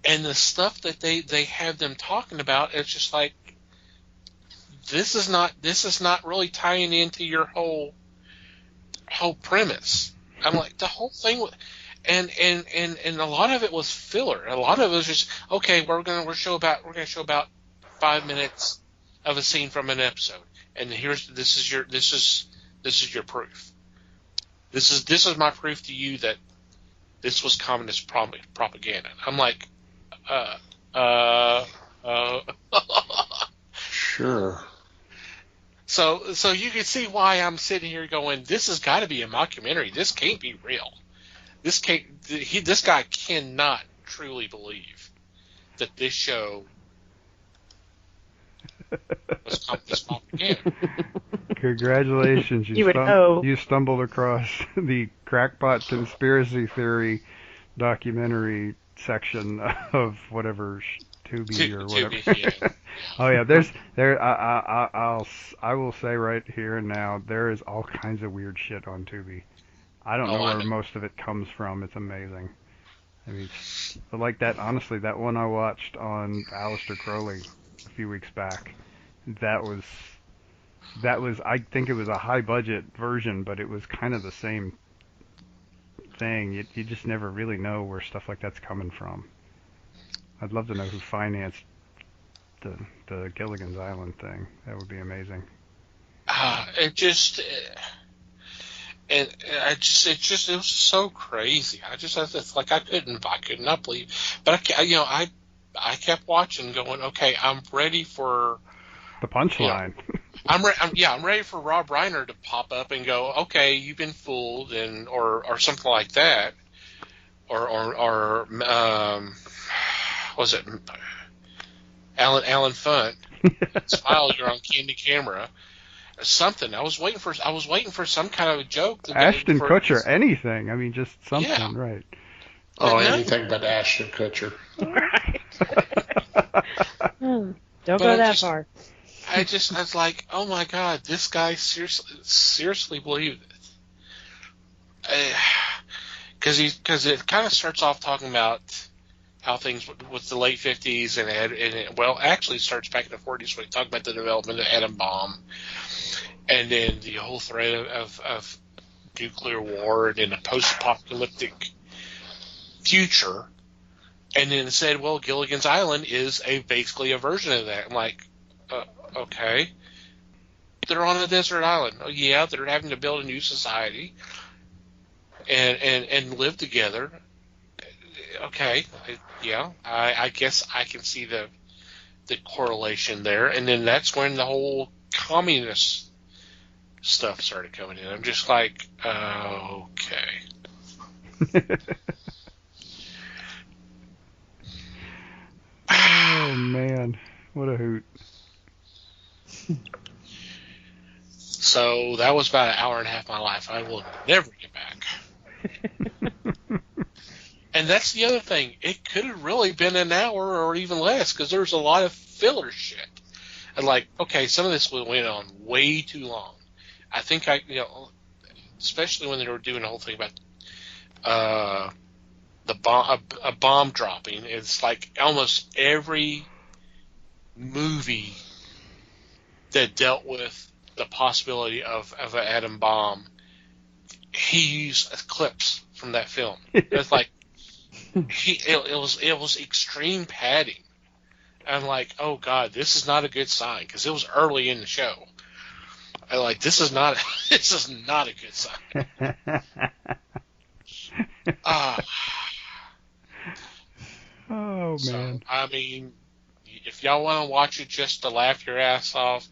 and the stuff that they have them talking about, it's just like, this is not really tying into your whole premise. I'm like, the whole thing, and a lot of it was filler. A lot of it was just, okay, we're gonna show about 5 minutes of a scene from an episode, and this is your proof. This is my proof to you that this was communist propaganda. I'm like, Sure. So you can see why I'm sitting here going, this has got to be a mockumentary. This can't be real. This guy cannot truly believe that this show was communist propaganda. Congratulations, you stumbled across the Crackpot Conspiracy Theory documentary section of whatever Tubi or whatever. Tubi, yeah. Oh yeah, I will say right here and now, there is all kinds of weird shit on Tubi. I don't know where most of it comes from. It's amazing. I mean, but like that, honestly, that one I watched on Aleister Crowley a few weeks back, that was, I think it was a high budget version, but it was kind of the same thing. You just never really know where stuff like that's coming from. I'd love to know who financed the Gilligan's Island thing. That would be amazing. It was so crazy. It's like I could not believe, but I kept watching, going, okay, I'm ready for the punchline. I'm ready for Rob Reiner to pop up and go, okay, you've been fooled, or something like that, or was it Alan Funt? Smile, you're on candy camera. Something. I was waiting for some kind of a joke. Ashton Kutcher, anything. I mean, just something, yeah. Right? Oh, anything but Ashton Kutcher. Right. Don't go that far. I was like, oh my God, this guy seriously believed it. Because it kind of starts off talking about how things with the late 50s and it actually starts back in the 40s when he talked about the development of the atom bomb, and then the whole threat of nuclear war and in a post-apocalyptic future, and then it said, well, Gilligan's Island is basically a version of that. I'm like, okay. They're on a desert island. Oh, yeah, they're having to build a new society and live together. Okay, yeah, I guess I can see the correlation there. And then that's when the whole communist stuff started coming in. I'm just like, okay. Oh, man. What a hoot. So that was about an hour and a half of my life. I will never get back. And that's the other thing. It could have really been an hour or even less because there's a lot of filler shit. And like, okay, some of this went on way too long. I think especially when they were doing the whole thing about the bomb, a bomb dropping. It's like almost every movie that dealt with the possibility of an atom bomb, he used clips from that film. It's like it was extreme padding. I'm like, oh god, this is not a good sign because it was early in the show. I like this is not a good sign. Oh So, man. I mean, if y'all want to watch it just to laugh your ass off,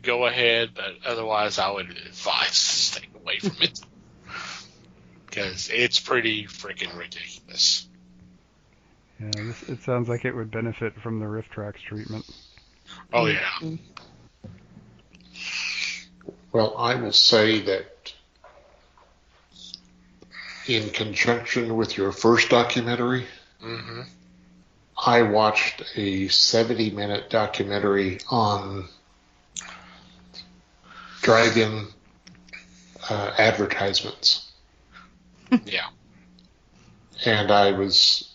go ahead. But otherwise, I would advise to stay away from it because it's pretty freaking ridiculous. Yeah, it sounds like it would benefit from the riff tracks treatment. Oh yeah. Well, I will say that in conjunction with your first documentary, Mm-hmm. I watched a 70-minute documentary on drive-in advertisements. Yeah. And I was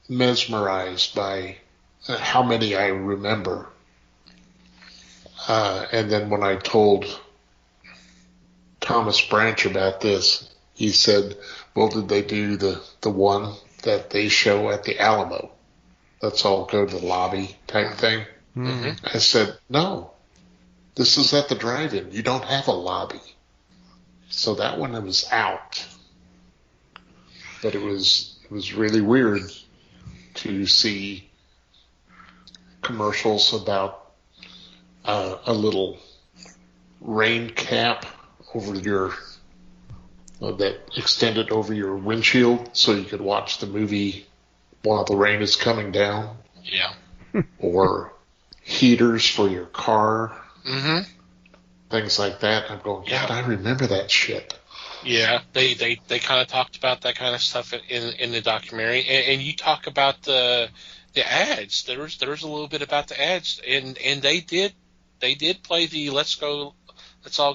mesmerized by how many I remember. And then when I told Thomas Branch about this, he said, well, did they do the one that they show at the Alamo? Let's all go to the lobby type thing. Mm-hmm. I said, no, this is at the drive-in. You don't have a lobby. So that one was out. But it was really weird to see commercials about a little rain cap over your that extended over your windshield so you could watch the movie while the rain is coming down. Yeah. Or heaters for your car. Mm-hmm. Things like that. I'm going, God, I remember that shit. Yeah, they kind of talked about that kind of stuff in the documentary, and you talk about the ads. There was a little bit about the ads, and they did play the let's all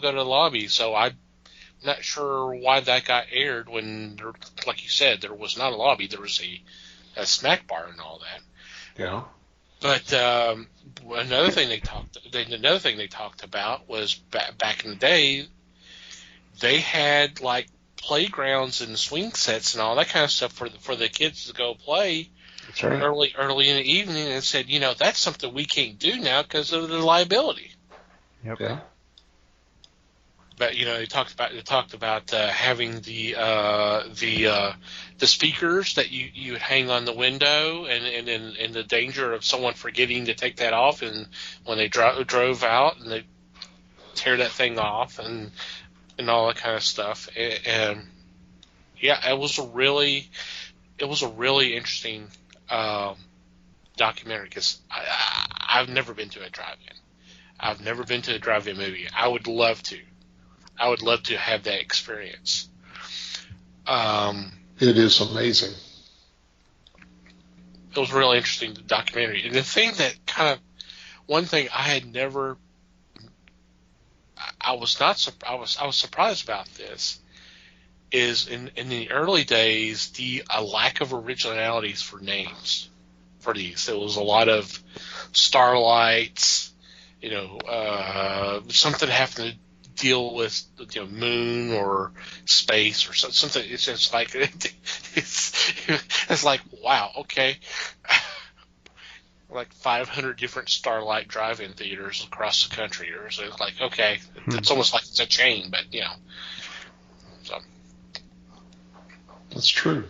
go to the lobby. So I'm not sure why that got aired when, like you said, there was not a lobby. There was a snack bar and all that. Yeah. But another thing they talked about was back in the day. They had like playgrounds and swing sets and all that kind of stuff for the kids to go play. That's right. early in the evening, and said, that's something we can't do now because of the liability. Yep. Yeah. But they talked about having the speakers that you would hang on the window, and the danger of someone forgetting to take that off, and when they drove out and they tear that thing off and all that kind of stuff. And yeah, it was a really interesting documentary because I've never been to a drive-in. I've never been to a drive-in movie. I would love to have that experience. It is amazing. It was a really interesting documentary. And the thing that one thing I had never, I was surprised about this is in the early days, the lack of originalities for names for these. There was a lot of Starlights, something having to deal with moon or space or something. It's just like it's like, wow, okay. Like 500 different Starlight drive-in theaters across the country, or so it's like, okay, it's almost like it's a chain, but so That's true.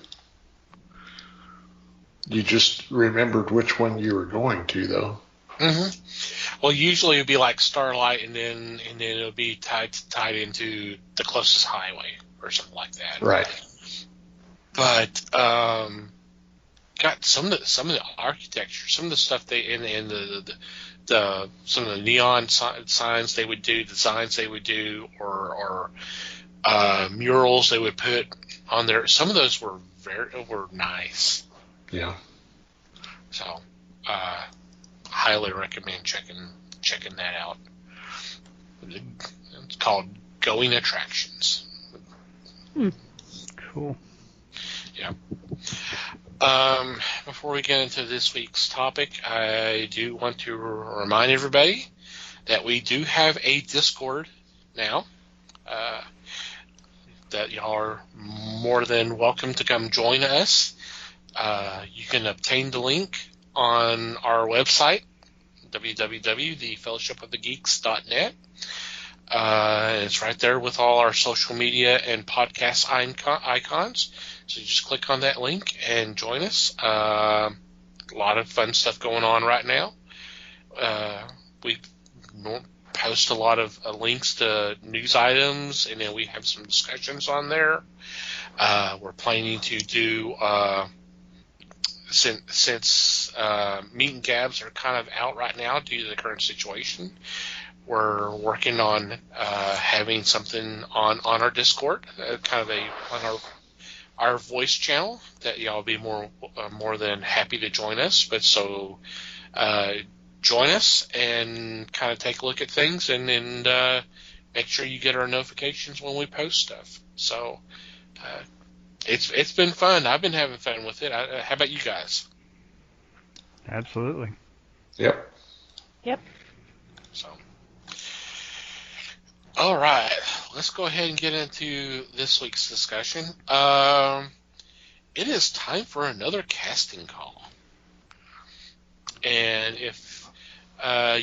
You just remembered which one you were going to, though. Mm-hmm. Well, usually it'd be like Starlight, and then it'll be tied into the closest highway or something like that. Right. But got some of the architecture, some of the stuff they in the some of the neon signs they would do, designs they would do, or murals they would put on there. Some of those were were nice. Yeah. So, highly recommend checking that out. It's called Going Attractions. Cool. Yeah. Before we get into this week's topic, I do want to remind everybody that we do have a Discord now. That y'all are more than welcome to come join us. You can obtain the link on our website, www.thefellowshipofthegeeks.net. It's right there with all our social media and podcast icons. So you just click on that link and join us. A lot of fun stuff going on right now. We post a lot of links to news items, and then we have some discussions on there. We're planning to do, since meet and gabs are kind of out right now due to the current situation, we're working on having something on our Discord, kind of on our voice channel that y'all be more than happy to join us. But so join us and kind of take a look at things, and make sure you get our notifications when we post stuff. So it's been fun. I've been having fun with it. How about you guys? Absolutely. Yep. So, all right, let's go ahead and get into this week's discussion. It is time for another casting call. And if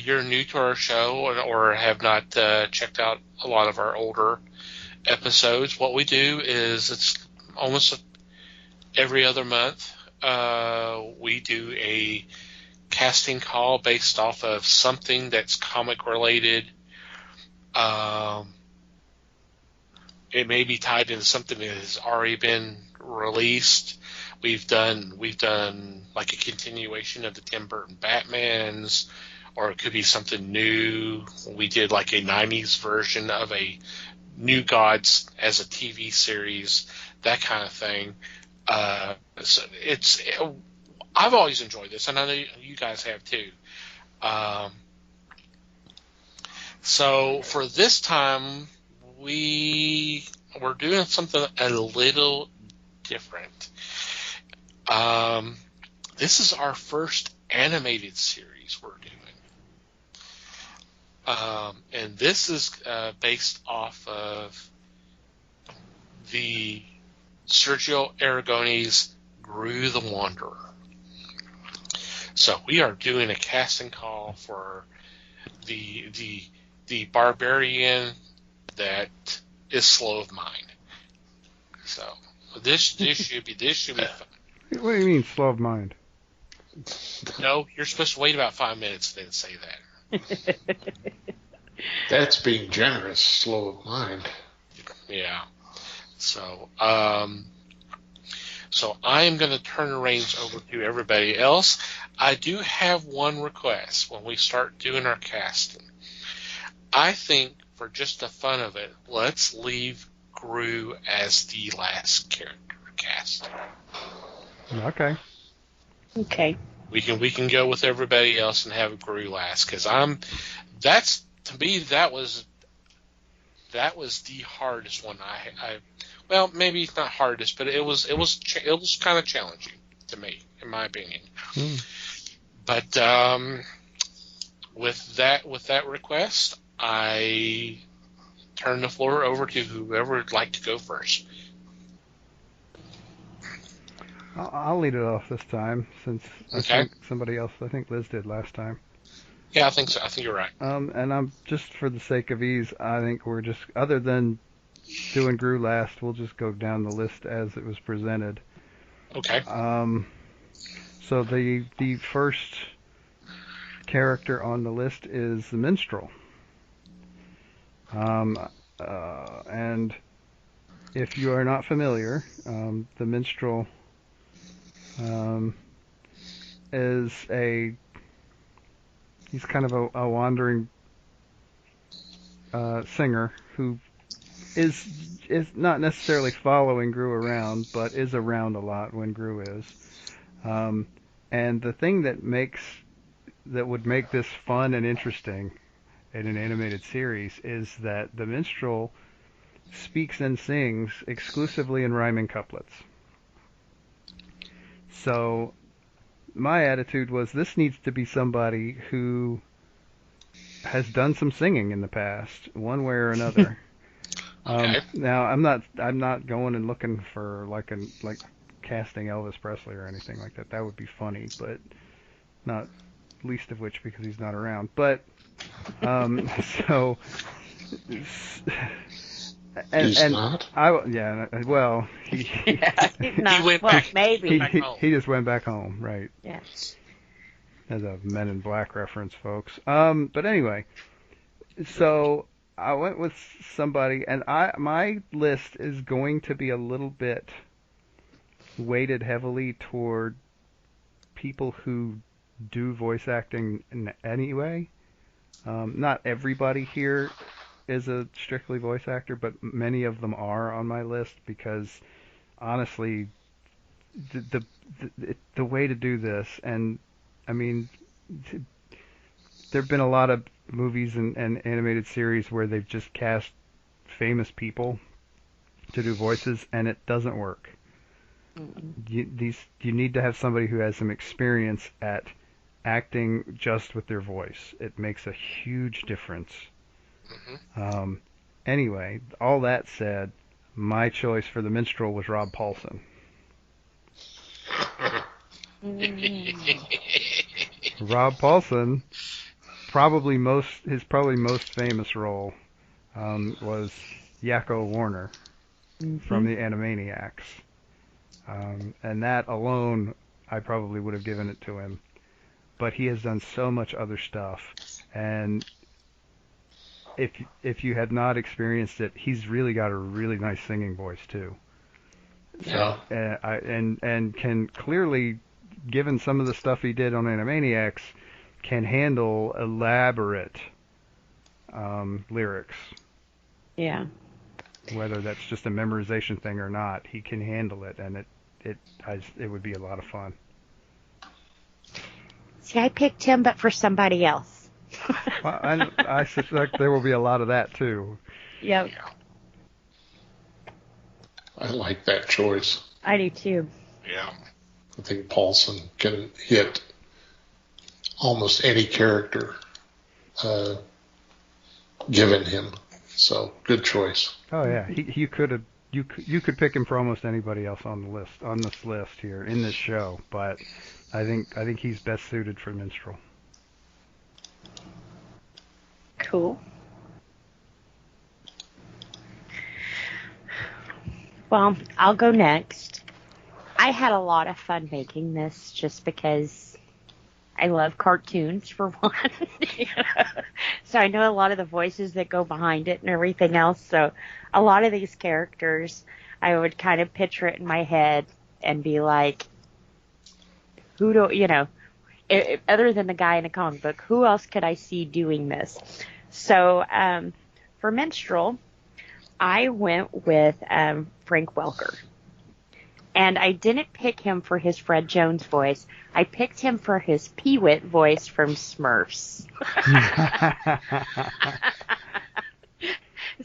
you're new to our show or have not checked out a lot of our older episodes, what we do is it's almost every other month we do a casting call based off of something that's comic related. It may be tied into something that has already been released. We've done like a continuation of the Tim Burton Batmans, or it could be something new. We did like a 90s version of a New Gods as a TV series, that kind of thing. So I've always enjoyed this, and I know you guys have too. So for this time, we're doing something a little different. This is our first animated series we're doing. And this is based off of the Sergio Aragone's Gru the Wanderer. So we are doing a casting call for the barbarian that is slow of mind. So this should be fun. What do you mean, slow of mind? No, you're supposed to wait about 5 minutes then say that. That's being generous, slow of mind. Yeah. So I am going to turn the reins over to everybody else. I do have one request when we start doing our casting. I think for just the fun of it, let's leave Gru as the last character cast. Okay. Okay. We can go with everybody else and have Gru last, because that was the hardest one well, maybe not hardest, but it was kind of challenging to me, in my opinion. But with that request, I turn the floor over to whoever would like to go first. I'll lead it off this time, since Okay. I think Liz did last time. Yeah, I think so. I think you're right. And I'm just for the sake of ease, I think we're just, other than doing Gru last, we'll just go down the list as it was presented. Okay. So the first character on the list is the minstrel. And if you are not familiar, the minstrel is he's kind of a wandering singer who is not necessarily following Gru around, but is around a lot when Gru is. And the thing that would make this fun and interesting in an animated series is that the minstrel speaks and sings exclusively in rhyming couplets. So my attitude was, this needs to be somebody who has done some singing in the past, one way or another. Okay. Now I'm not going and looking for like casting Elvis Presley or anything like that. That would be funny, but not least of which because he's not around. But so He's not? Well, he Not, He went well, back. maybe. he just went back home, right? Yeah. As a Men in Black reference, folks. But anyway, so I went with somebody, and my list is going to be a little bit weighted heavily toward people who do voice acting in any way. Not everybody here is a strictly voice actor, but many of them are on my list because honestly, the way to do this, and I mean, there have been a lot of movies and animated series where they've just cast famous people to do voices, and it doesn't work. You need to have somebody who has some experience at acting just with their voice. It makes a huge difference. Mm-hmm. Anyway, all that said, my choice for the minstrel was Rob Paulson. Rob Paulson, his probably most famous role was Yakko Warner from the Animaniacs. And that alone, I probably would have given it to him. But he has done so much other stuff, and if you had not experienced it, he's really got a really nice singing voice too. Yeah. And can clearly, given some of the stuff he did on Animaniacs, can handle elaborate lyrics. Yeah. Whether that's just a memorization thing or not, he can handle it, and it would be a lot of fun. See, I picked him, but for somebody else. Well, I suspect there will be a lot of that too. Yep. I like that choice. I do too. Yeah. I think Paulson can hit almost any character given him. So good choice. Oh yeah, you could pick him for almost anybody else on this list here in this show, but I think he's best suited for minstrel. Cool. Well, I'll go next. I had a lot of fun making this just because I love cartoons, for one. So I know a lot of the voices that go behind it and everything else. So a lot of these characters, I would kind of picture it in my head and be like, other than the guy in the comic book, who else could I see doing this? So for minstrel, I went with Frank Welker. And I didn't pick him for his Fred Jones voice. I picked him for his Peewit voice from Smurfs.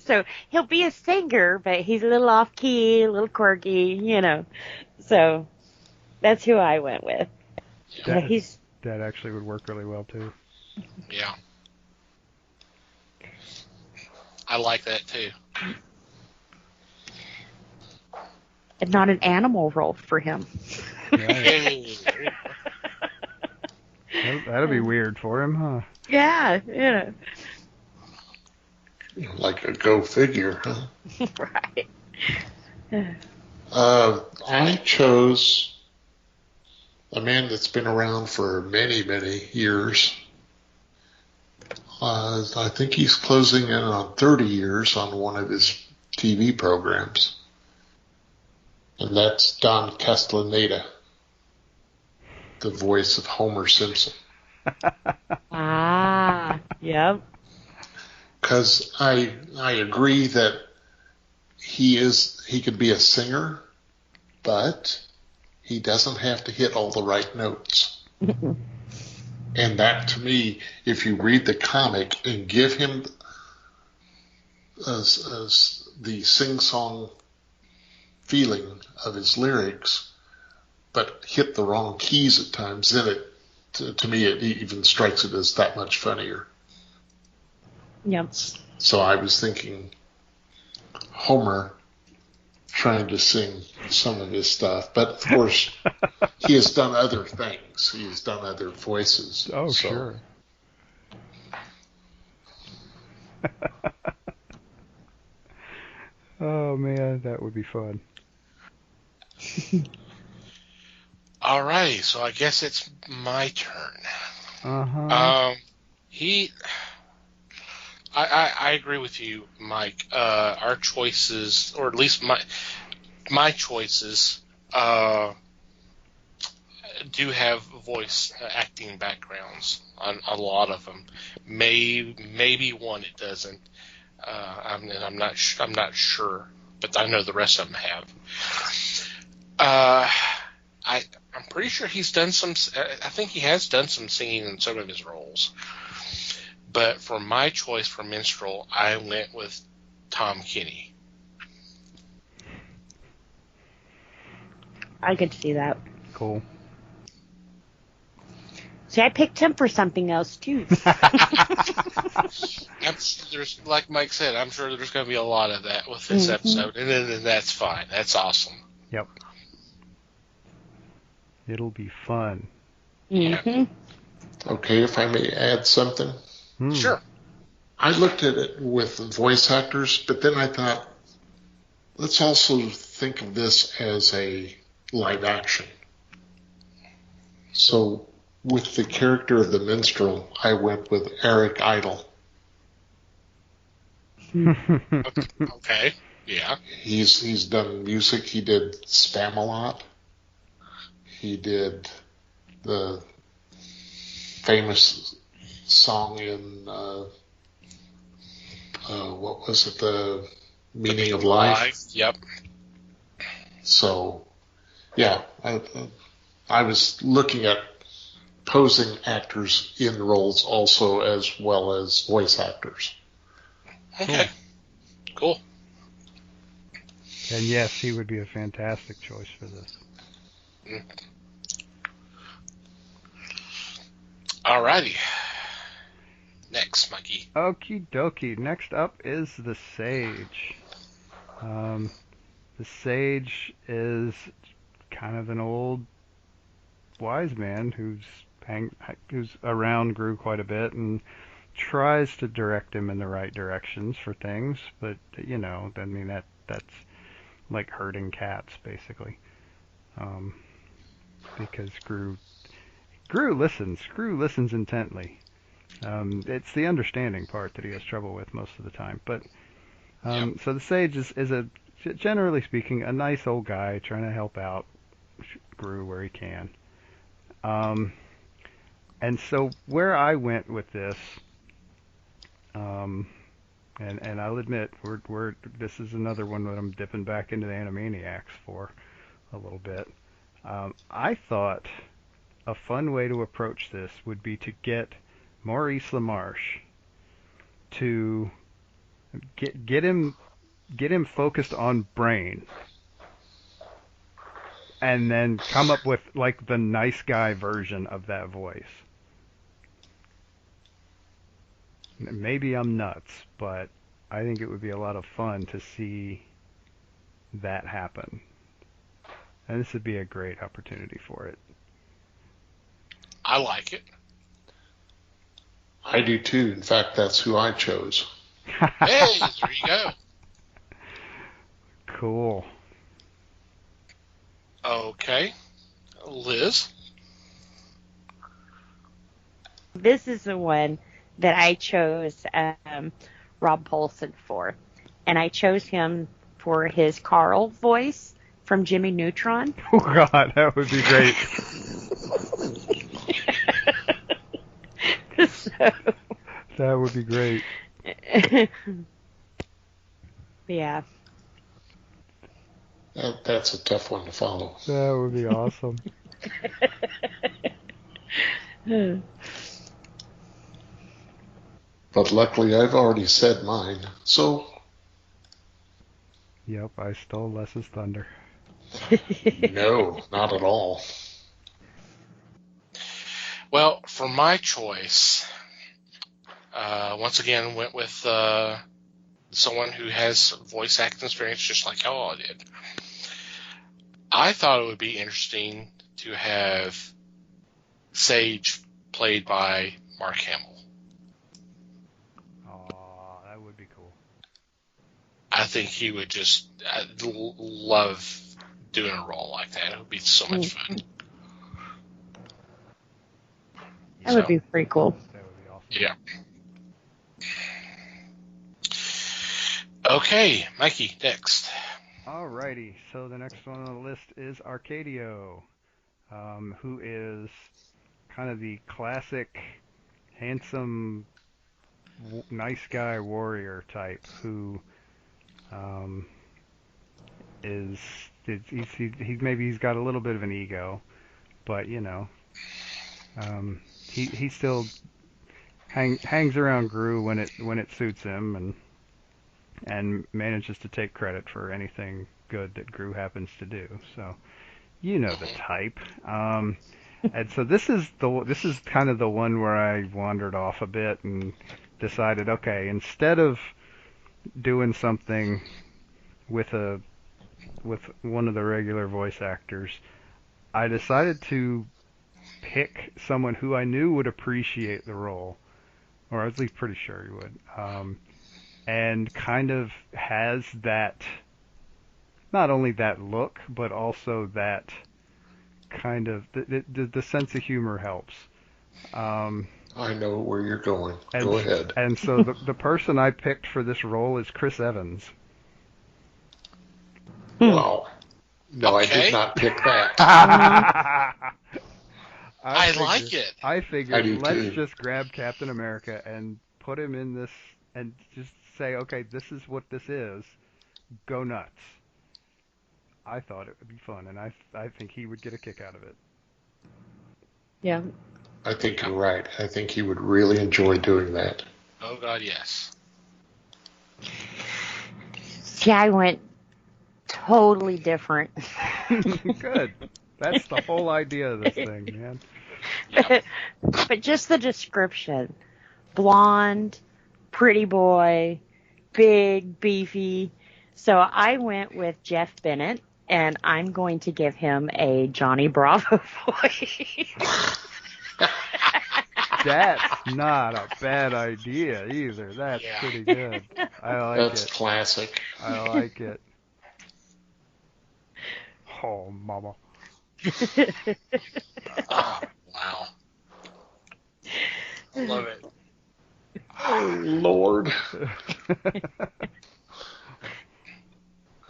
So he'll be a singer, but he's a little off-key, a little quirky, So that's who I went with. That actually would work really well, too. Yeah. I like that, too. And not an animal role for him. Right. That'll be weird for him, huh? Yeah, Like a go figure, huh? Right. I chose a man that's been around for many, many years. I think he's closing in on 30 years on one of his TV programs. And that's Don Castellaneta, the voice of Homer Simpson. Yep. Because I agree that he could be a singer, but he doesn't have to hit all the right notes. And that, to me, if you read the comic and give him as the sing-song feeling of his lyrics, but hit the wrong keys at times, then to me, it even strikes it as that much funnier. Yep. So I was thinking Homer trying to sing some of his stuff, but of course he has done other things. He has done other voices. Oh, so. Sure. Oh man, that would be fun. All right, so I guess it's my turn. Uh-huh. I agree with you, Mike. Our choices, or at least my choices, do have voice acting backgrounds on a lot of them. Maybe one it doesn't. I'm not sure, but I know the rest of them have. I'm pretty sure he's done some. I think he has done some singing in some of his roles. But for my choice for minstrel, I went with Tom Kenny. I could see that. Cool. See, I picked him for something else too. There's, like Mike said, I'm sure there's going to be a lot of that with this episode, and then that's fine. That's awesome. Yep. It'll be fun. Mm-hmm. Okay, if I may add something. Sure. I looked at it with voice actors, but then I thought, let's also think of this as a live action. So with the character of the minstrel, I went with Eric Idle. Okay. Yeah. He's done music. He did Spamalot. He did the famous song in what was it? The Meaning of Life. Yep. So, yeah, I was looking at posing actors in roles also as well as voice actors. Okay. Cool. And yes, he would be a fantastic choice for this. Alrighty. Next, Mikey. Okie dokie. Next up is the Sage. The Sage is kind of an old wise man who's around Gru quite a bit and tries to direct him in the right directions for things, but you know, I mean that's like herding cats basically. Because Gru listens intently. It's the understanding part that he has trouble with most of the time. But so the Sage is a, generally speaking, a nice old guy trying to help out Gru where he can. And so where I went with this, and I'll admit this is another one that I'm dipping back into the Animaniacs for a little bit. I thought a fun way to approach this would be to get Maurice LaMarche to get him focused on Brain, and then come up with like the nice guy version of that voice. Maybe I'm nuts, but I think it would be a lot of fun to see that happen. And this would be a great opportunity for it. I like it. I do too. In fact, that's who I chose. Hey, there you go. Cool. Okay. Liz? This is the one that I chose Rob Paulson for. And I chose him for his Carl voice from Jimmy Neutron. Oh, God, that would be great. So, that would be great. Yeah. That's a tough one to follow. That would be awesome. But luckily, I've already said mine. So, Yep, I stole Les's thunder. no, not at all. Well, for my choice, once again, went with someone who has voice acting experience, just like how I did. I thought it would be interesting to have Sage played by Mark Hamill. Oh, that would be cool. I think he would just love doing a role like that. It would be so much fun. That would be pretty cool. That would be awesome. Yeah. Okay, Mikey, next. Alrighty, so the next one on the list is Arcadio, who is kind of the classic, handsome, nice guy warrior type who he's got a little bit of an ego, but he still hangs around Gru when it suits him and manages to take credit for anything good that Gru happens to do. So the type. And so this is kind of the one where I wandered off a bit and decided, okay, instead of doing something with one of the regular voice actors, I decided to pick someone who I knew would appreciate the role, or I was at least pretty sure he would, and kind of has that, not only that look, but also that kind of, the sense of humor helps. I know where you're going. Go ahead. And so the person I picked for this role is Chris Evans. Wow. No, Okay. I did not pick that. I like it. I figured let's too. just grab Captain America and put him in this and just say, okay, this is what this is. Go nuts. I thought it would be fun, and I think he would get a kick out of it. Yeah. I think you're right. I think he would really enjoy doing that. Oh, God, yes. See, I went totally different. Good. That's the whole idea of this thing, man. But just the description. Blonde, pretty boy, big, beefy. So I went with Jeff Bennett, and I'm going to give him a Johnny Bravo voice. That's not a bad idea either. That's pretty good. I like it. That's classic. I like it. Oh, mama. Oh, wow. Love it. Oh, Lord.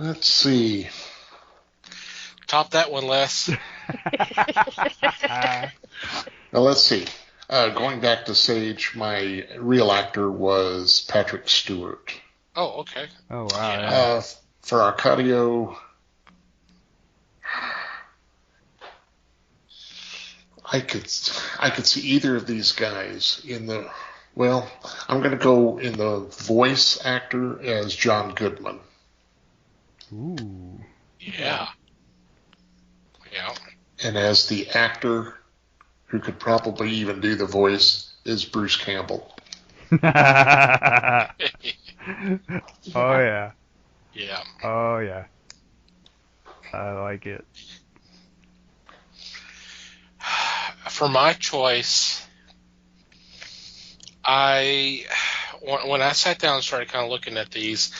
Let's see. Top that one, Les. Now, let's see. Going back to Sage, my real actor was Patrick Stewart. Oh, okay. Oh, wow. Yeah. For Arcadio, I could see either of these guys in the. Well, I'm going to go in the voice actor as John Goodman. Ooh. Yeah. Yeah. And as the actor who could probably even do the voice is Bruce Campbell. Oh, yeah. Yeah. Oh, yeah. I like it. For my choice, when I sat down and started kind of looking at these,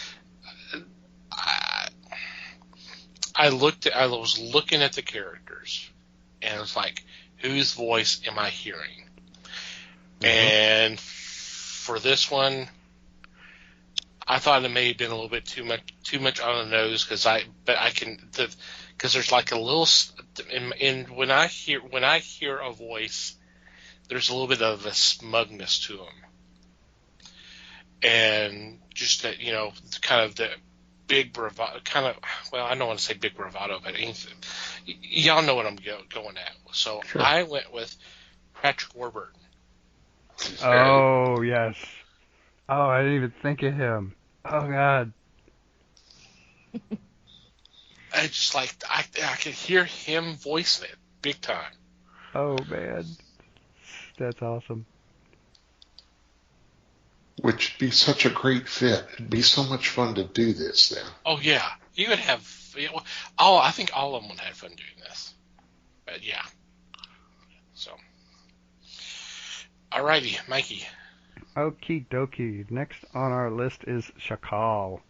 I was looking at the characters, and it was like, whose voice am I hearing? Mm-hmm. And for this one, I thought it may have been a little bit too much on the nose because there's like a little when I hear a voice, there's a little bit of a smugness to them, and just that kind of big bravado, kind of, well, I don't want to say big bravado, but anything. Y'all know what I'm going at. So Sure. I went with Patrick Warburton. Oh, yes. Oh, I didn't even think of him. Oh, God. I just like, I could hear him voicing it big time. Oh, man. That's awesome. Which would be such a great fit. It'd be so much fun to do this then. Oh, yeah. You would have, I think all of them would have fun doing this. But yeah. So. Alrighty, Mikey. Okie dokie. Next on our list is Shakal.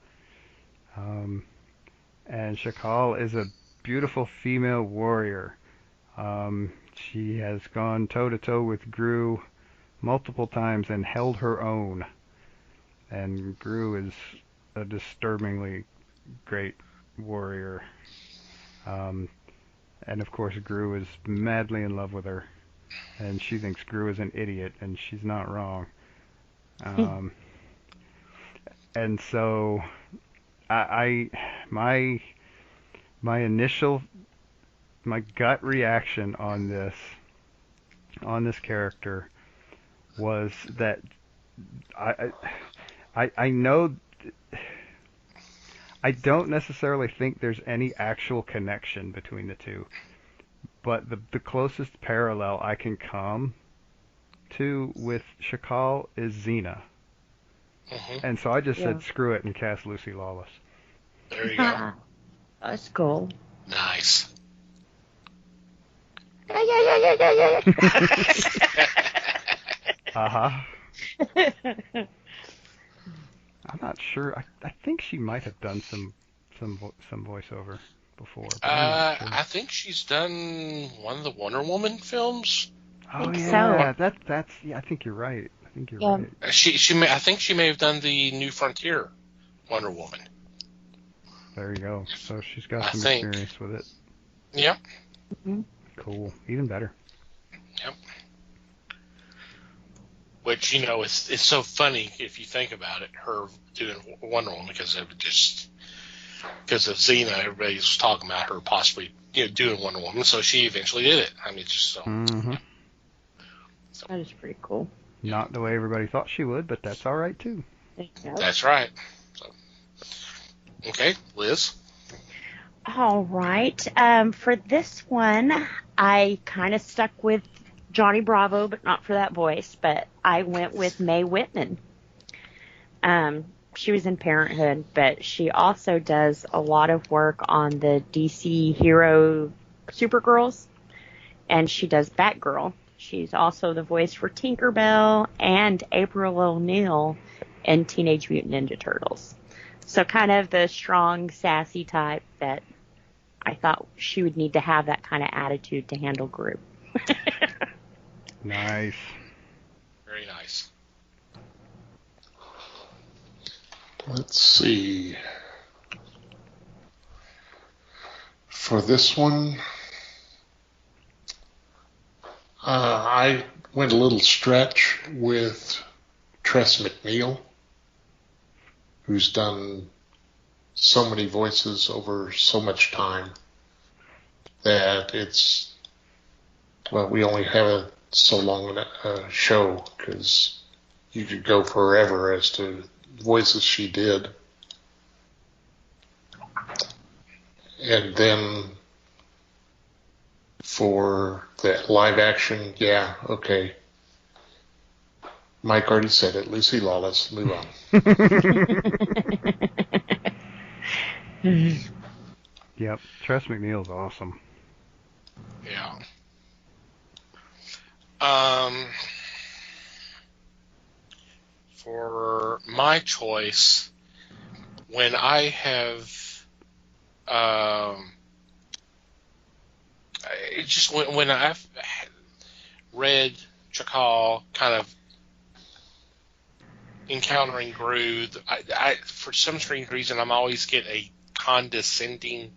And Shakal is a beautiful female warrior. She has gone toe-to-toe with Gru multiple times and held her own. And Gru is a disturbingly great warrior. And of course, Gru is madly in love with her. And she thinks Gru is an idiot, and she's not wrong. And so, my gut reaction on this character was that I know I don't necessarily think there's any actual connection between the two, but the closest parallel I can come to with Shakal is Xena. Mm-hmm. And so I just said screw it and cast Lucy Lawless. There you go. That's cool. Nice. Uh-huh. I'm not sure. I think she might have done some voiceover before. But I'm not sure. I think she's done one of the Wonder Woman films. Oh think yeah, so. that's yeah. I think you're right. Yeah. Right. I think she may have done the New Frontier Wonder Woman. There you go. So she's got I some think. experience with it. Yep. Mm-hmm. Cool. Even better. Yep. Which, it's so funny if you think about it, her doing Wonder Woman, because of Xena, everybody was talking about her possibly doing Wonder Woman, so she eventually did it. I mean, it's just so. Mm-hmm. So That is pretty cool. Not the way everybody thought she would, but that's all right too. that's right. So, okay, Liz. All right. For this one, I kind of stuck with Johnny Bravo, but not for that voice. But I went with Mae Whitman. She was in Parenthood, but she also does a lot of work on the DC hero Supergirls, and she does Batgirl. She's also the voice for Tinkerbell and April O'Neil in Teenage Mutant Ninja Turtles. So kind of the strong, sassy type that I thought she would need to have that kind of attitude to handle Gru. Nice. Very nice. Let's see. For this one, I went a little stretch with Tress MacNeille, who's done so many voices over so much time that we only have so long a show because you could go forever as to voices she did. And then for the live action, yeah, okay. Mike already said it. Lucy Lawless, move on. Yep. Tress MacNeille's awesome. Yeah. For my choice, when I have, when I've read Chakal kind of encountering Gru, I for some strange reason, I'm always get a condescending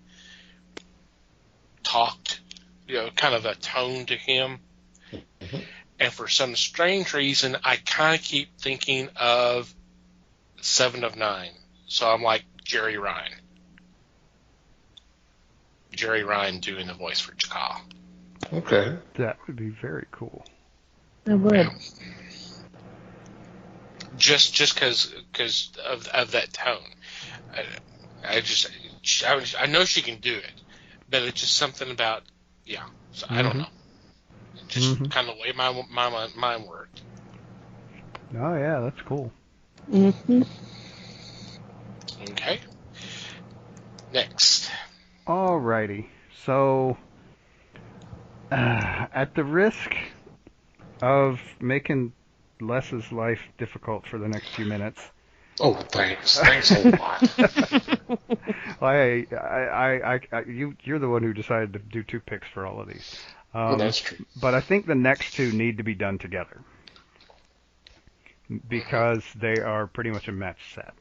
talked, kind of a tone to him. Mm-hmm. And for some strange reason, I kind of keep thinking of 7 of 9. So I'm like, Jerry Ryan. Jerry Ryan doing the voice for Chaka. Okay. That would be very cool. I would. Yeah. Just because of that tone. I know she can do it, but it's just something about, yeah. So I don't know. Just kind of the way my mind worked. Oh yeah, that's cool. Mm-hmm. Okay. Next. Alrighty. So, at the risk of making Les's life difficult for the next few minutes. Oh, thanks. Thanks a lot. You're the one who decided to do 2 picks for all of these. Well, that's true. But I think the next 2 need to be done together because they are pretty much a match set.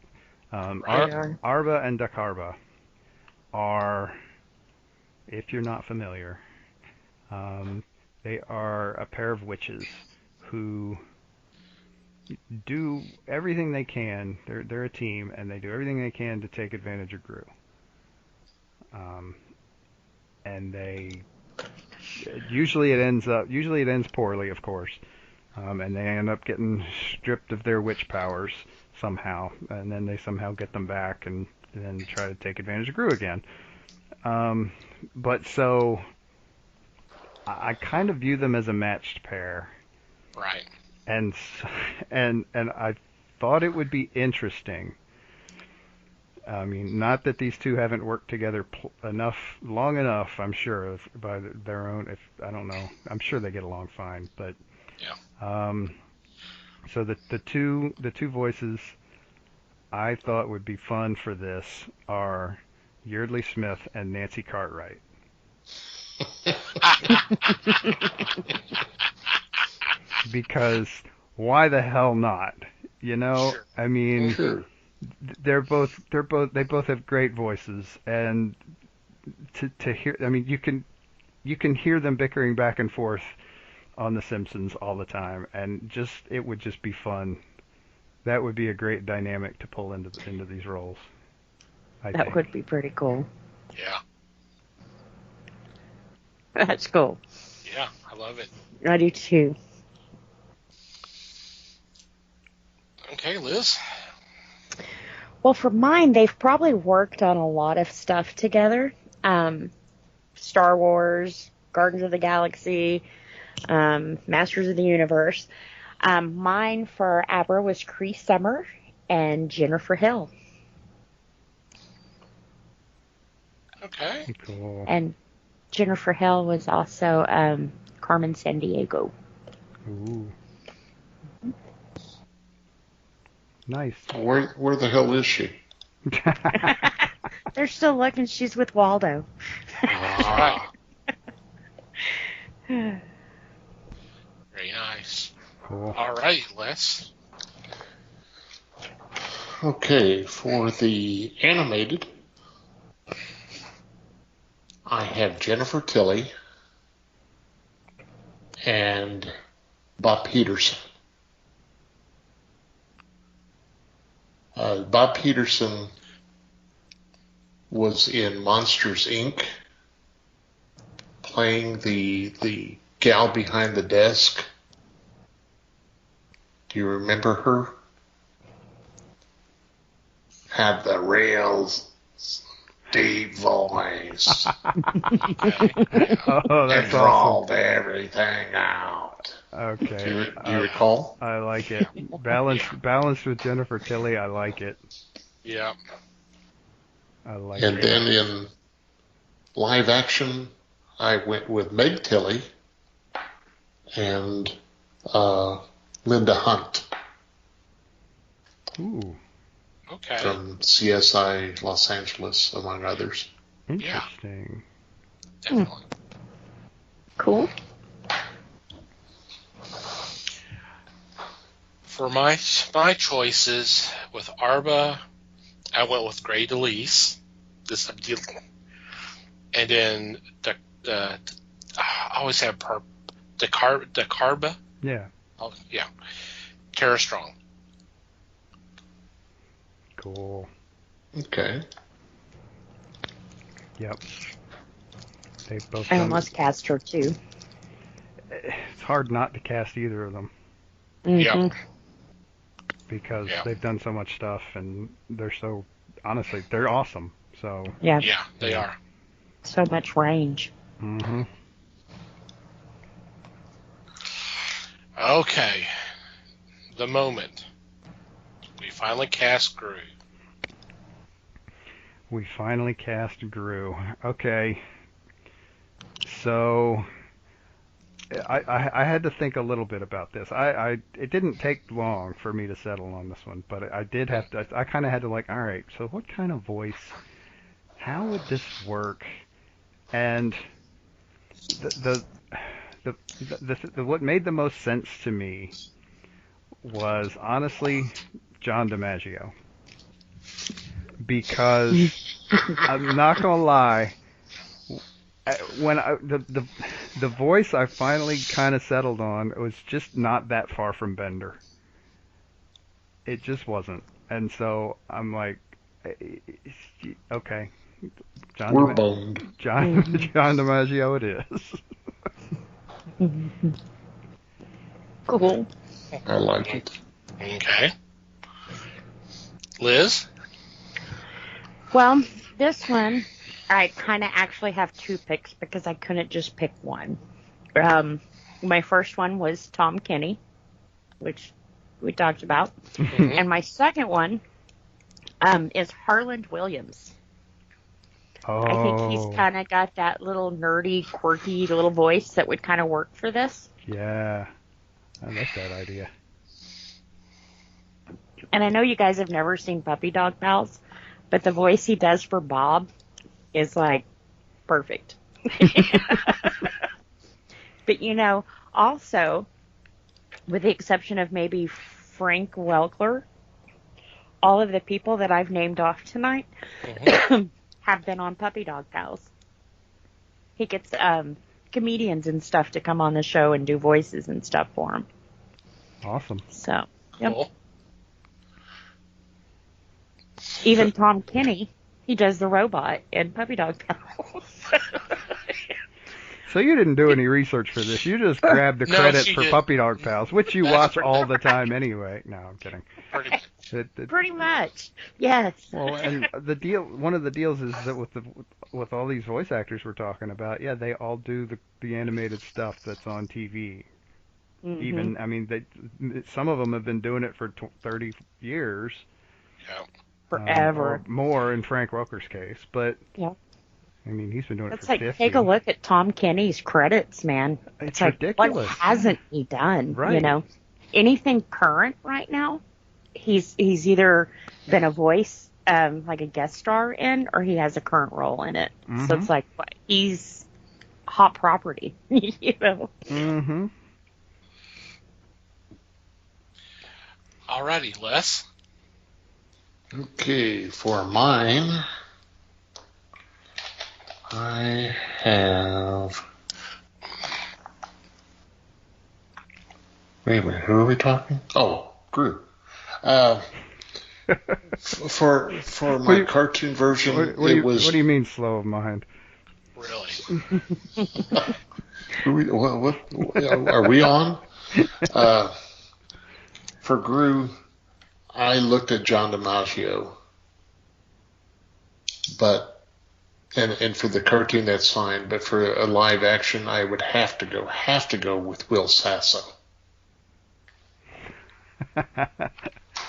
Right. Arba and Dakarba are, if you're not familiar, they are a pair of witches who do everything they can. They're a team, and they do everything they can to take advantage of Gru. And they usually it ends poorly, of course. And they end up getting stripped of their witch powers somehow, and then they somehow get them back and then try to take advantage of Gru again. But so I kind of view them as a matched pair. Right. And I thought it would be interesting. I mean, not that these 2 haven't worked together long enough. I'm sure by their own. If I don't know, I'm sure they get along fine. But yeah. So the two voices I thought would be fun for this are Yeardley Smith and Nancy Cartwright. Because why the hell not? You know, Sure. I mean, Sure. they both have great voices, and to hear, I mean, you can hear them bickering back and forth on The Simpsons all the time, and it would just be fun. That would be a great dynamic to pull into these roles. I think. Would be pretty cool. Yeah. That's cool. Yeah, I love it. I do too. Okay, Liz. Well, for mine, they've probably worked on a lot of stuff together. Star Wars, Guardians of the Galaxy, Masters of the Universe. Mine for Abra was Cree Summer and Jennifer Hill. Okay. Cool. And Jennifer Hill was also Carmen Sandiego. Ooh. Nice. Where the hell is she? They're still looking. She's with Waldo. Ah. Very nice. Cool. All right, Les. Okay, for the animated, I have Jennifer Tilly and Bob Peterson. Bob Peterson was in Monsters, Inc., playing the gal behind the desk. Do you remember her? Had the real deep voice. Oh, that's and awesome. drawled everything out. Okay. Do you recall? I like it. Balanced with Jennifer Tilly. I like it. Yeah. I like And it. then in live action, I went with Meg Tilly and Linda Hunt Ooh, Okay. from CSI Los Angeles, among others. interesting. Definitely. Cool. For my choices with Arba, I went with Gray DeLise. And then I always have Dakarba. Yeah. Oh yeah, Tara Strong. Cool. Okay. Yep. They've both I done. almost cast her too. It's hard not to cast either of them Yep. because Yeah. they've done so much stuff and they're so, honestly, they're awesome. So. Yeah. Yeah, they are. So much range. Mm-hmm. Okay. The moment. We finally cast Gru. We finally cast Gru. Okay. So I had to think a little bit about this. It didn't take long for me to settle on this one, but I did have to. I kind of had to all right. So what kind of voice? How would this work? And the what made the most sense to me was honestly John DiMaggio, because I'm not gonna lie, when the voice I finally kind of settled on was just not that far from Bender. It just wasn't, and so I'm like, okay, We're boned. John DiMaggio it is. Cool. I like it. Okay. Liz? Well, this one, I kind of actually have two picks because I couldn't just pick one. My first one was Tom Kenny, which we talked about. Mm-hmm. And my second one is Harland Williams. Oh. I think he's kind of got that little nerdy, quirky little voice that would kind of work for this. Yeah, I like that idea. And I know you guys have never seen Puppy Dog Pals, but the voice he does for Bob is like perfect. But also, with the exception of maybe Frank Welker, all of the people that I've named off tonight have been on Puppy Dog Pals. He gets comedians and stuff to come on the show and do voices and stuff for him. Awesome. So, yep. Cool. Even Tom Kenny, he does the robot in Puppy Dog Pals. So you didn't do any research for this. You just grabbed the No, credits she for didn't. Puppy Dog Pals, which you That's watch all the time anyway. No, I'm kidding. Pretty much, yes. Well, and one of the deals is that with all these voice actors we're talking about, yeah, they all do the animated stuff that's on TV. Mm-hmm. Even, I mean, some of them have been doing it for 30 years. Yeah. Forever. Or more in Frank Welker's case, but Yeah. I mean, he's been doing it It's for like 50. take a look at Tom Kenny's credits, man. It's like, ridiculous. what hasn't he done? Right. Anything current right now, he's either been a voice, like a guest star in, or he has a current role in it. Mm-hmm. So it's like he's hot property, Mm-hmm. Alrighty, Les. Okay, for mine, I have. Wait a minute, who are we talking? Oh, Gru. For my cartoon version, it was. What do you mean slow of mind? Really? What are we on? For Gru, I looked at John DiMaggio, but and for the cartoon that's fine, but for a live action, I would have to go with Will Sasso.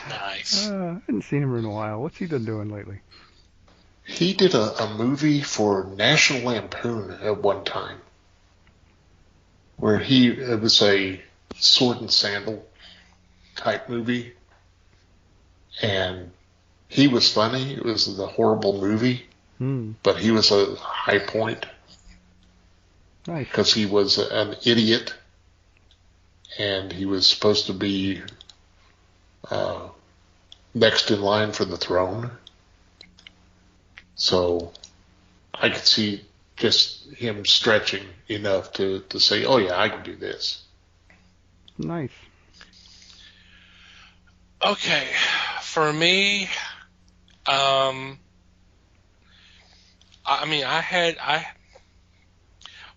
Nice. I hadn't seen him in a while. What's he been doing lately? He did a movie for National Lampoon at one time, where it was a sword and sandal type movie, and he was funny. It was the horrible movie, but he was a high point. Nice. Because he was an idiot, and he was supposed to be next in line for the throne. So I could see just him stretching enough to say, oh yeah, I can do this. Nice. Okay, for me, I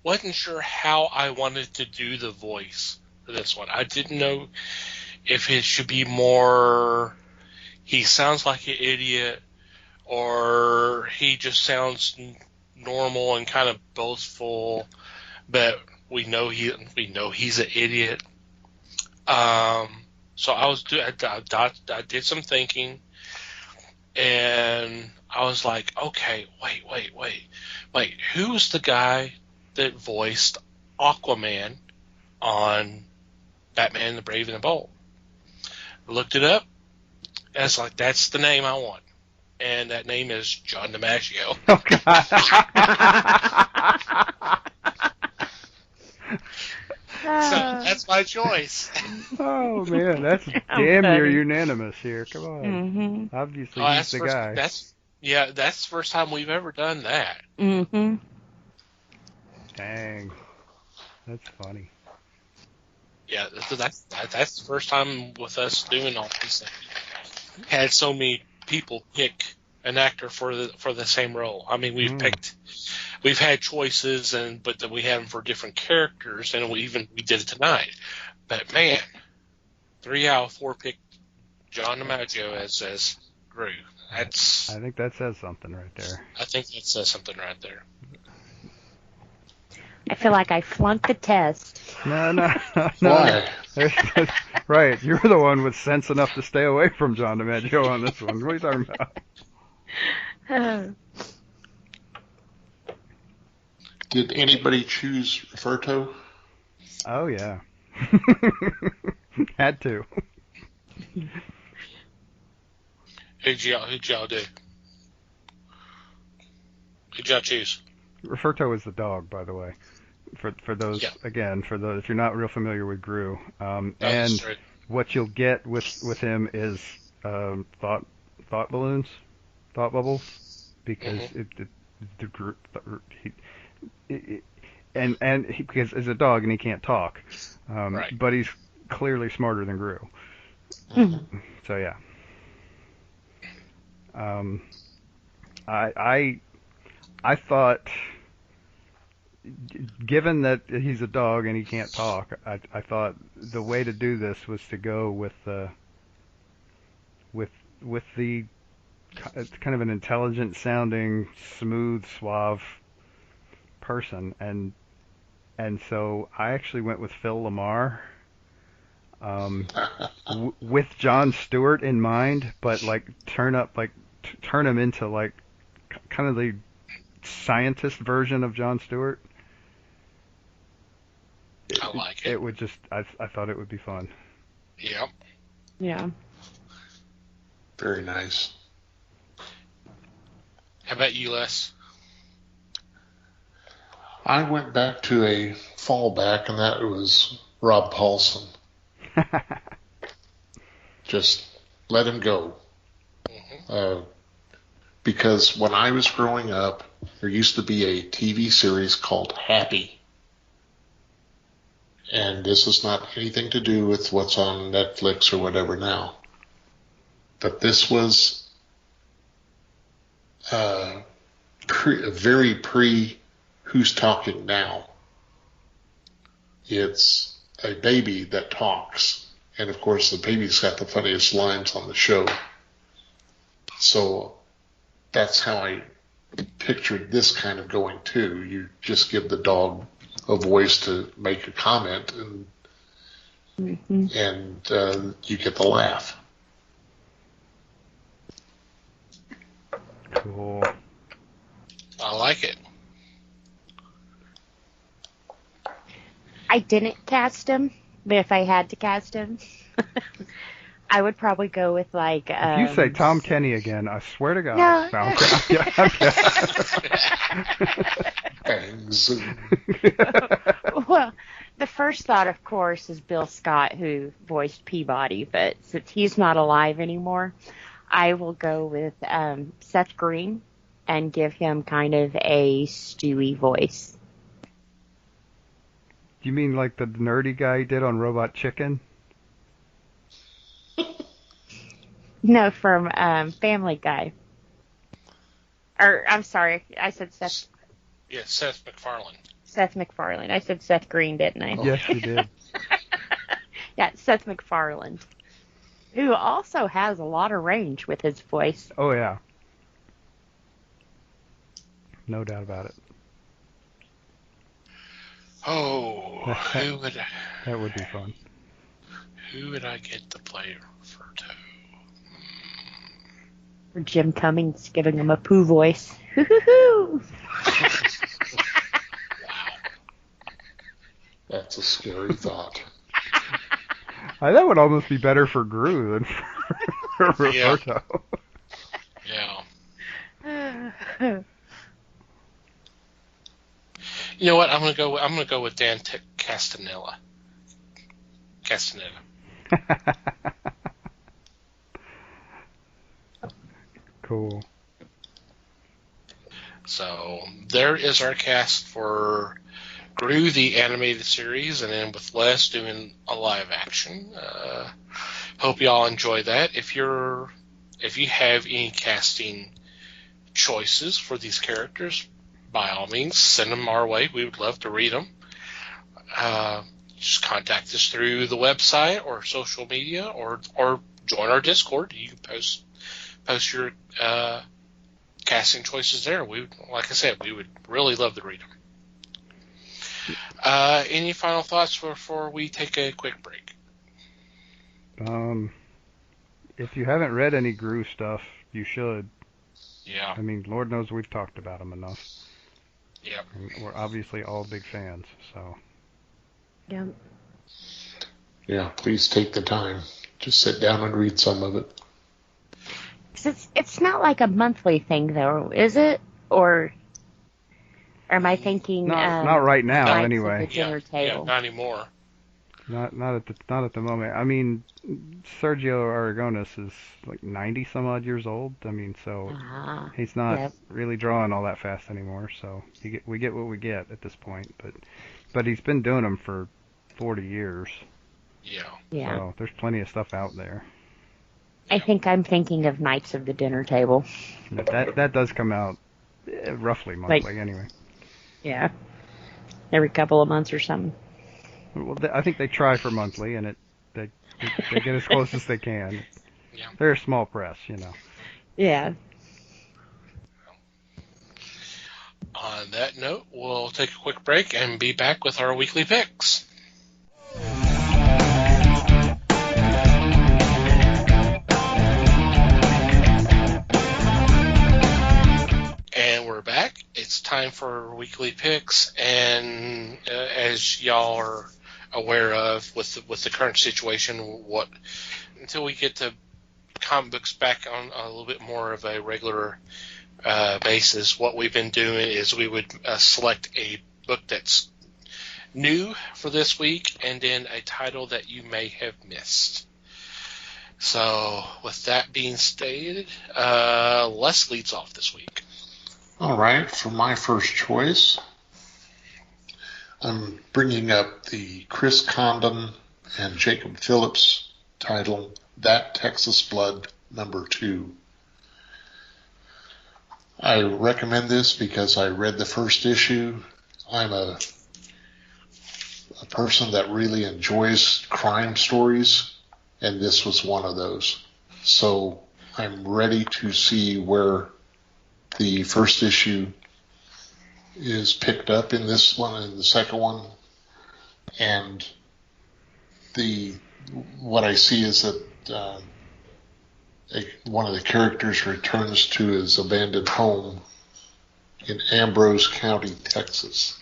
wasn't sure how I wanted to do the voice for this one. I didn't know if it should be more, he sounds like an idiot, or he just sounds normal and kind of boastful, but we know he's an idiot. So I did some thinking, and I was like, okay, wait, who's the guy that voiced Aquaman on Batman the Brave and the Bold? I looked it up, and it's like, that's the name I want. And that name is John DiMaggio. Oh, God. So that's my choice. Oh, man, that's damn near unanimous here. Come on. Mm-hmm. Obviously, he's the guy. That's the first time we've ever done that. Mm-hmm. Dang. That's funny. Yeah, that's the first time with us doing all these things. Had so many people pick an actor for the same role. I mean, we've had choices, but then we had them for different characters, and we did it tonight. But man, 3 out of 4 picked John DiMaggio as Gru. I think that says something right there. I think that says something right there. I feel like I flunked the test. No. Why? Right, you're the one with sense enough to stay away from John DiMaggio on this one. What are you talking about? Did anybody choose Roberto? Oh, yeah. Had to. Who'd y'all do? Who'd y'all choose? Roberto is the dog, by the way. For those, again, if you're not real familiar with Gru, and true. What you'll get with him is thought bubbles, because the group because he's a dog and he can't talk, right. But he's clearly smarter than Gru. Mm-hmm. So yeah. I thought, given that he's a dog and he can't talk, I thought the way to do this was to go with the kind of an intelligent sounding, smooth, suave person, and so I actually went with Phil Lamar, with Jon Stewart in mind, but turn him into kind of the scientist version of Jon Stewart. I like it. It would just, I thought it would be fun. Yep. Yeah. Very nice. How about you, Les? I went back to a fallback, and that was Rob Paulson. Just let him go. Mm-hmm. Because when I was growing up, there used to be a TV series called Happy. And this is not anything to do with what's on Netflix or whatever now. But this was very pre Who's Talking Now. It's a baby that talks. And of course, the baby's got the funniest lines on the show. So that's how I pictured this kind of going too. You just give the dog a voice to make a comment, and you get the laugh. Cool. I like it. I didn't cast him, but if I had to cast him, I would probably go with If you say Tom Kenny again, I swear to God. No. I'm Bangs. Well, the first thought, of course, is Bill Scott, who voiced Peabody, but since he's not alive anymore, I will go with Seth Green and give him kind of a Stewie voice. You mean like the nerdy guy did on Robot Chicken? No, from Family Guy. Or, I'm sorry, I said Seth. Yeah, Seth MacFarlane. Seth MacFarlane. I said Seth Green, didn't I? Yes, you did. Yeah, Seth MacFarlane. Who also has a lot of range with his voice. Oh, yeah. No doubt about it. Oh, That would be fun. Who would I get to play Roberto? Or Jim Cummings giving him a poo voice. Hoo-hoo-hoo! Wow. That's a scary thought. That would almost be better for Gru than for Roberto. Yeah. You know what? I'm gonna go with Dan Castaneda. Cool. So there is our cast for Gru, the animated series, and then with Les doing a live action. Hope you all enjoy that. If you have any casting choices for these characters, by all means, send them our way. We would love to read them. Just contact us through the website or social media, or join our Discord. You can post your casting choices there. Like I said, we would really love to read them. Any final thoughts before we take a quick break? If you haven't read any Gru stuff, you should. Yeah. I mean, Lord knows we've talked about them enough. Yep. And we're obviously all big fans, so. Yeah. Yeah, please take the time. Just sit down and read some of it. It's not like a monthly thing, though, is it? Or am I thinking? Not right now, Knights anyway. Of the dinner table. Not anymore. Not at the moment. I mean, Sergio Aragonis is like 90 some odd years old. I mean, so he's not really drawing all that fast anymore. So we get what we get at this point. But he's been doing them for 40 years. Yeah. So there's plenty of stuff out there. I think I'm thinking of Knights of the Dinner Table. That does come out roughly monthly, anyway. Yeah. Every couple of months or something. Well, I think they try for monthly, and they get as close as they can. Yeah. They're a small press, you know. Yeah. On that note, we'll take a quick break and be back with our weekly picks. And we're back. It's time for weekly picks, and as y'all are aware of, with the current situation, until we get the comic books back on a little bit more of a regular basis, what we've been doing is we would select a book that's new for this week, and then a title that you may have missed. So, with that being stated, Les leads off this week. All right, for my first choice, I'm bringing up the Chris Condon and Jacob Phillips title, That Texas Blood, #2. I recommend this because I read the first issue. I'm a person that really enjoys crime stories, and this was one of those. So I'm ready to see where the first issue is picked up in this one and the second one. And what I see is that one of the characters returns to his abandoned home in Ambrose County, Texas,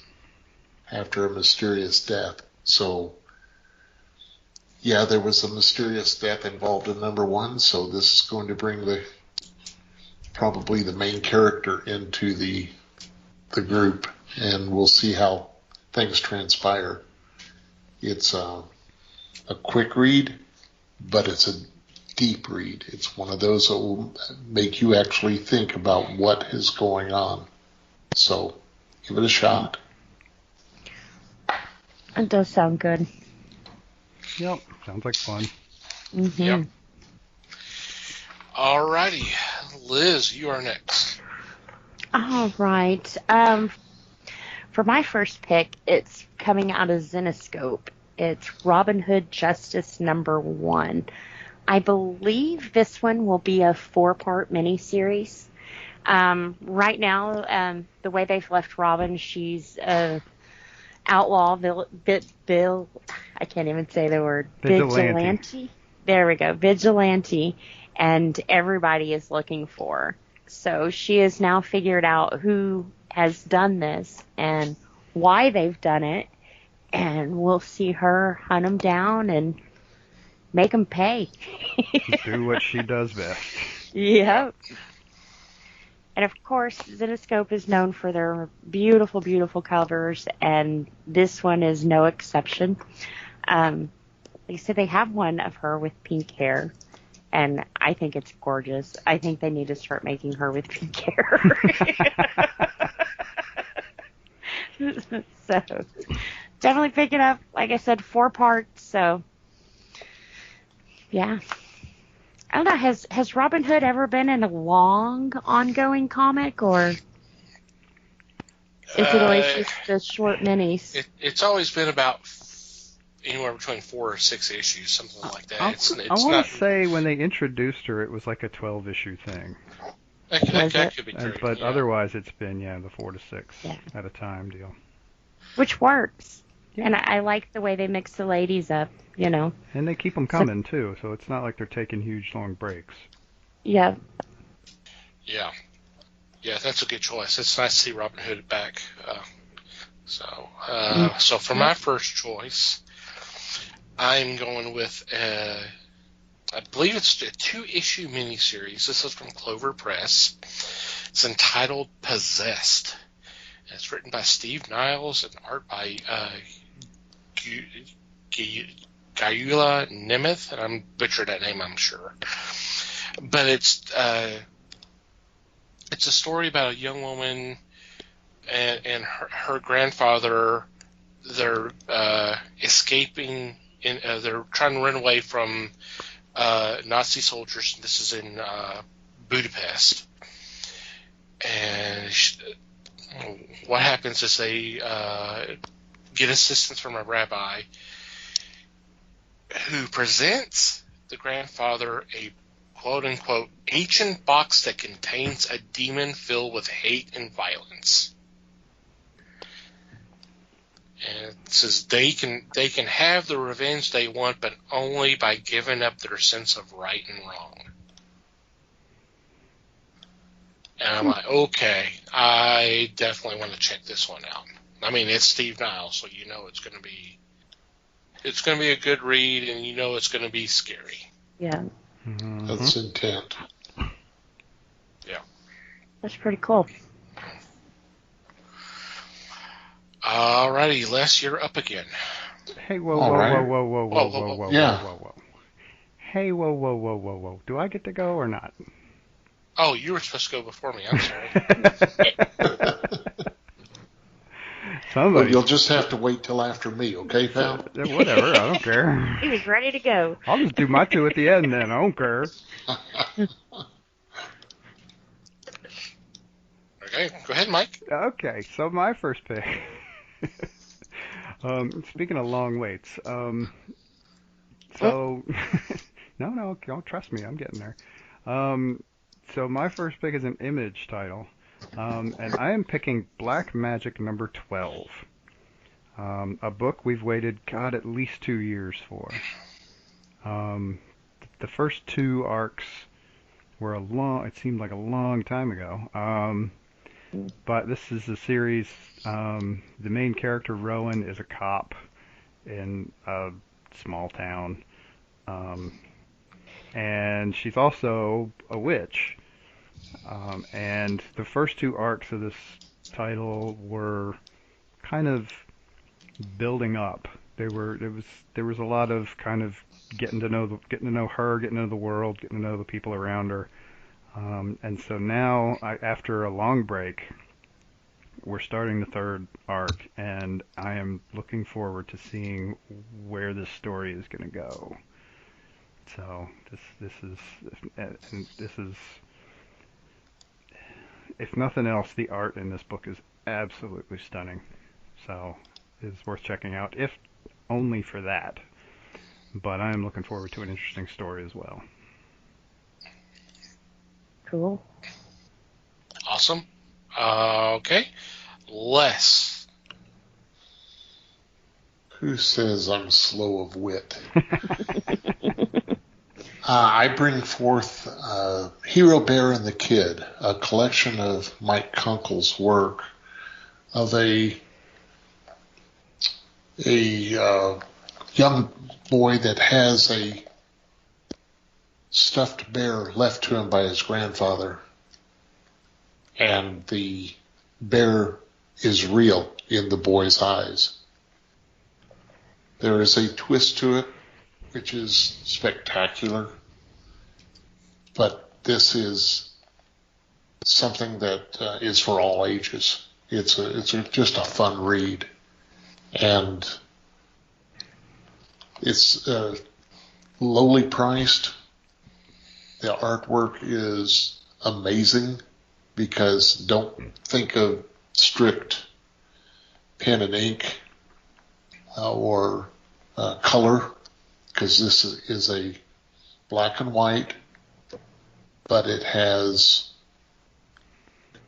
after a mysterious death. So, yeah, there was a mysterious death involved in #1, so this is going to bring probably the main character into the group, and we'll see how things transpire. It's a quick read, but it's a deep read. It's one of those that will make you actually think about what is going on. So, give it a shot. It does sound good. Yep, sounds like fun. Mm-hmm. Yep. Alrighty, Liz, you are next. All right. For my first pick, it's coming out of Zenescope. It's Robin Hood Justice #1. I believe this one will be a 4-part miniseries. Right now, the way they've left Robin, she's a outlaw, I can't even say the word. Vigilante. There we go. Vigilante. And everybody is looking for her. So she has now figured out who has done this and why they've done it. And we'll see her hunt them down and make them pay. Do what she does best. Yep. And of course, Zenescope is known for their beautiful, beautiful covers, and this one is no exception. They said they have one of her with pink hair, and I think it's gorgeous. I think they need to start making her with pink hair. So, definitely pick it up. Like I said, 4 parts, so, yeah. I don't know, has Robin Hood ever been in a long, ongoing comic, or is it always just the short minis? It's always been about anywhere between 4 or 6 issues, something like that. I want to say when they introduced her, it was like a 12-issue thing. That could be true. But otherwise, it's been, the 4 to 6 at a time deal. Which works. Yeah. And I like the way they mix the ladies up, And they keep them coming, too, so it's not like they're taking huge, long breaks. Yeah. Yeah. Yeah, that's a good choice. It's nice to see Robin Hood back. So for my first choice, I'm going with, I believe it's a 2-issue miniseries. This is from Clover Press. It's entitled Possessed. And it's written by Steve Niles and art by Gyula Nemeth, and I'm butchered that name, I'm sure. But it's a story about a young woman and her grandfather. They're escaping. They're trying to run away from Nazi soldiers. This is in Budapest. And what happens is they get assistance from a rabbi who presents the grandfather a quote-unquote ancient box that contains a demon filled with hate and violence. And it says they can have the revenge they want, but only by giving up their sense of right and wrong. And I'm like, okay, I definitely want to check this one out. I mean, it's Steve Niles, so it's going to be a good read, and it's going to be scary. Yeah. Mm-hmm. That's intent. Yeah. That's pretty cool. Alrighty, Les, you're up again. Hey, whoa. Hey, whoa. Do I get to go or not? Oh, you were supposed to go before me. I'm sorry. Well, you'll just have to wait till after me, okay, pal? Whatever, I don't care. He was ready to go. I'll just do my 2 at the end then. I don't care. Okay, go ahead, Mike. Okay, so my first pick. Speaking of long waits, no, trust me, I'm getting there. So my first pick is an Image title, and I am picking Black Magic #12, a book we've waited, at least 2 years for. The first 2 arcs were it seemed like a long time ago, but this is a series, the main character, Rowan, is a cop in a small town, and she's also a witch. And the first 2 arcs of this title were kind of building up. There was a lot of kind of getting to know her, getting to know the world, getting to know the people around her. And so now, after a long break, we're starting the 3rd arc, and I am looking forward to seeing where this story is going to go. So this is if nothing else, the art in this book is absolutely stunning. So it's worth checking out, if only for that. But I am looking forward to an interesting story as well. Cool. Awesome. Okay. Les. Who says I'm slow of wit? I bring forth Hero Bear and the Kid, a collection of Mike Kunkel's work of a young boy that has a stuffed bear left to him by his grandfather, and the bear is real in the boy's eyes. There is a twist to it, which is spectacular, but this is something that is for all ages. It's just a fun read, and it's lowly priced. The artwork is amazing, because don't think of strict pen and ink or color, because this is a black and white, but it has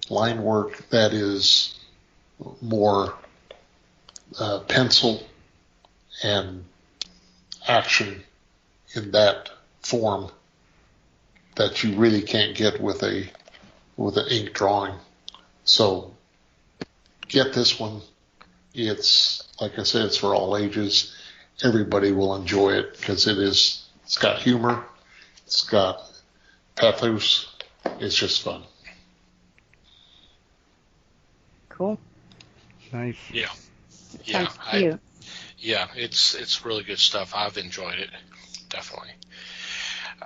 line work that is more pencil and action in that form that you really can't get with an ink drawing. So get this one. It's, like I said, it's for all ages. Everybody will enjoy it, because it's got humor, it's got pathos. It's just fun. Cool. Nice. Yeah. Sounds cute. It's really good stuff. I've enjoyed it, definitely.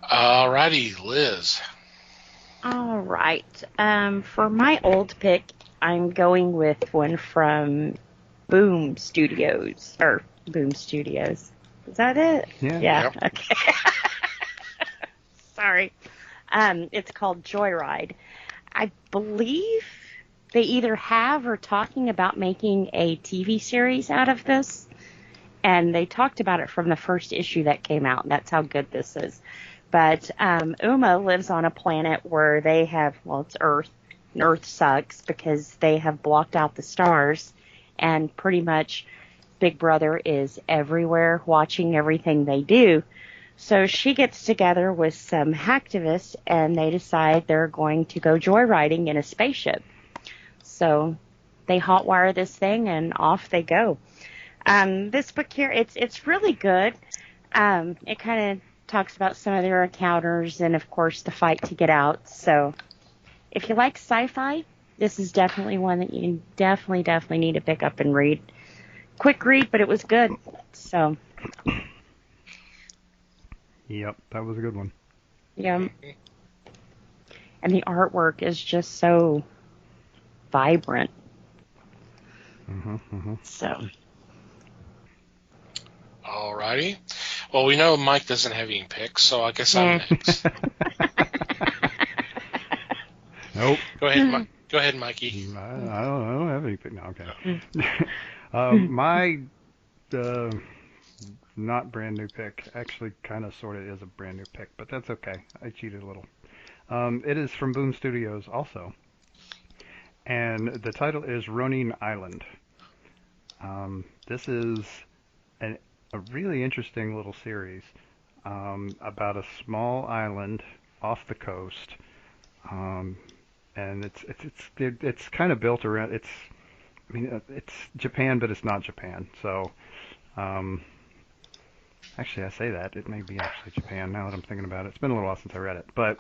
Alrighty, Liz. All right. For my old pick, I'm going with one from Boom Studios. Is that it? Yeah. Yep. Okay. Sorry. It's called Joyride. I believe they either have or talking about making a TV series out of this. And they talked about it from the first issue that came out, and that's how good this is. But Uma lives on a planet where they have, well, it's Earth, and Earth sucks because they have blocked out the stars, and pretty much Big Brother is everywhere watching everything they do. So she gets together with some hacktivists, and they decide they're going to go joyriding in a spaceship. So they hotwire this thing, and off they go. This book here, it's really good. It kind of talks about some of their encounters and, of course, the fight to get out. So if you like sci-fi, this is definitely one that you definitely need to pick up and read. Quick read, but it was good. So. Yep, that was a good one. Yeah. And the artwork is just so vibrant. So. Alrighty. Well, we know Mike doesn't have any picks, so I guess I'm next. Nope. Go ahead, Mikey. I don't have any pick. No, okay. My not brand new pick, actually kind of sort of is a brand new pick, but that's okay. I cheated a little. It is from Boom Studios also, and the title is Ronin Island. This is a really interesting little series about a small island off the coast, and it's kind of built around it's Japan, but it's not Japan. So actually, I say that it may be actually Japan now that I'm thinking about it. It's been a little while since I read it, but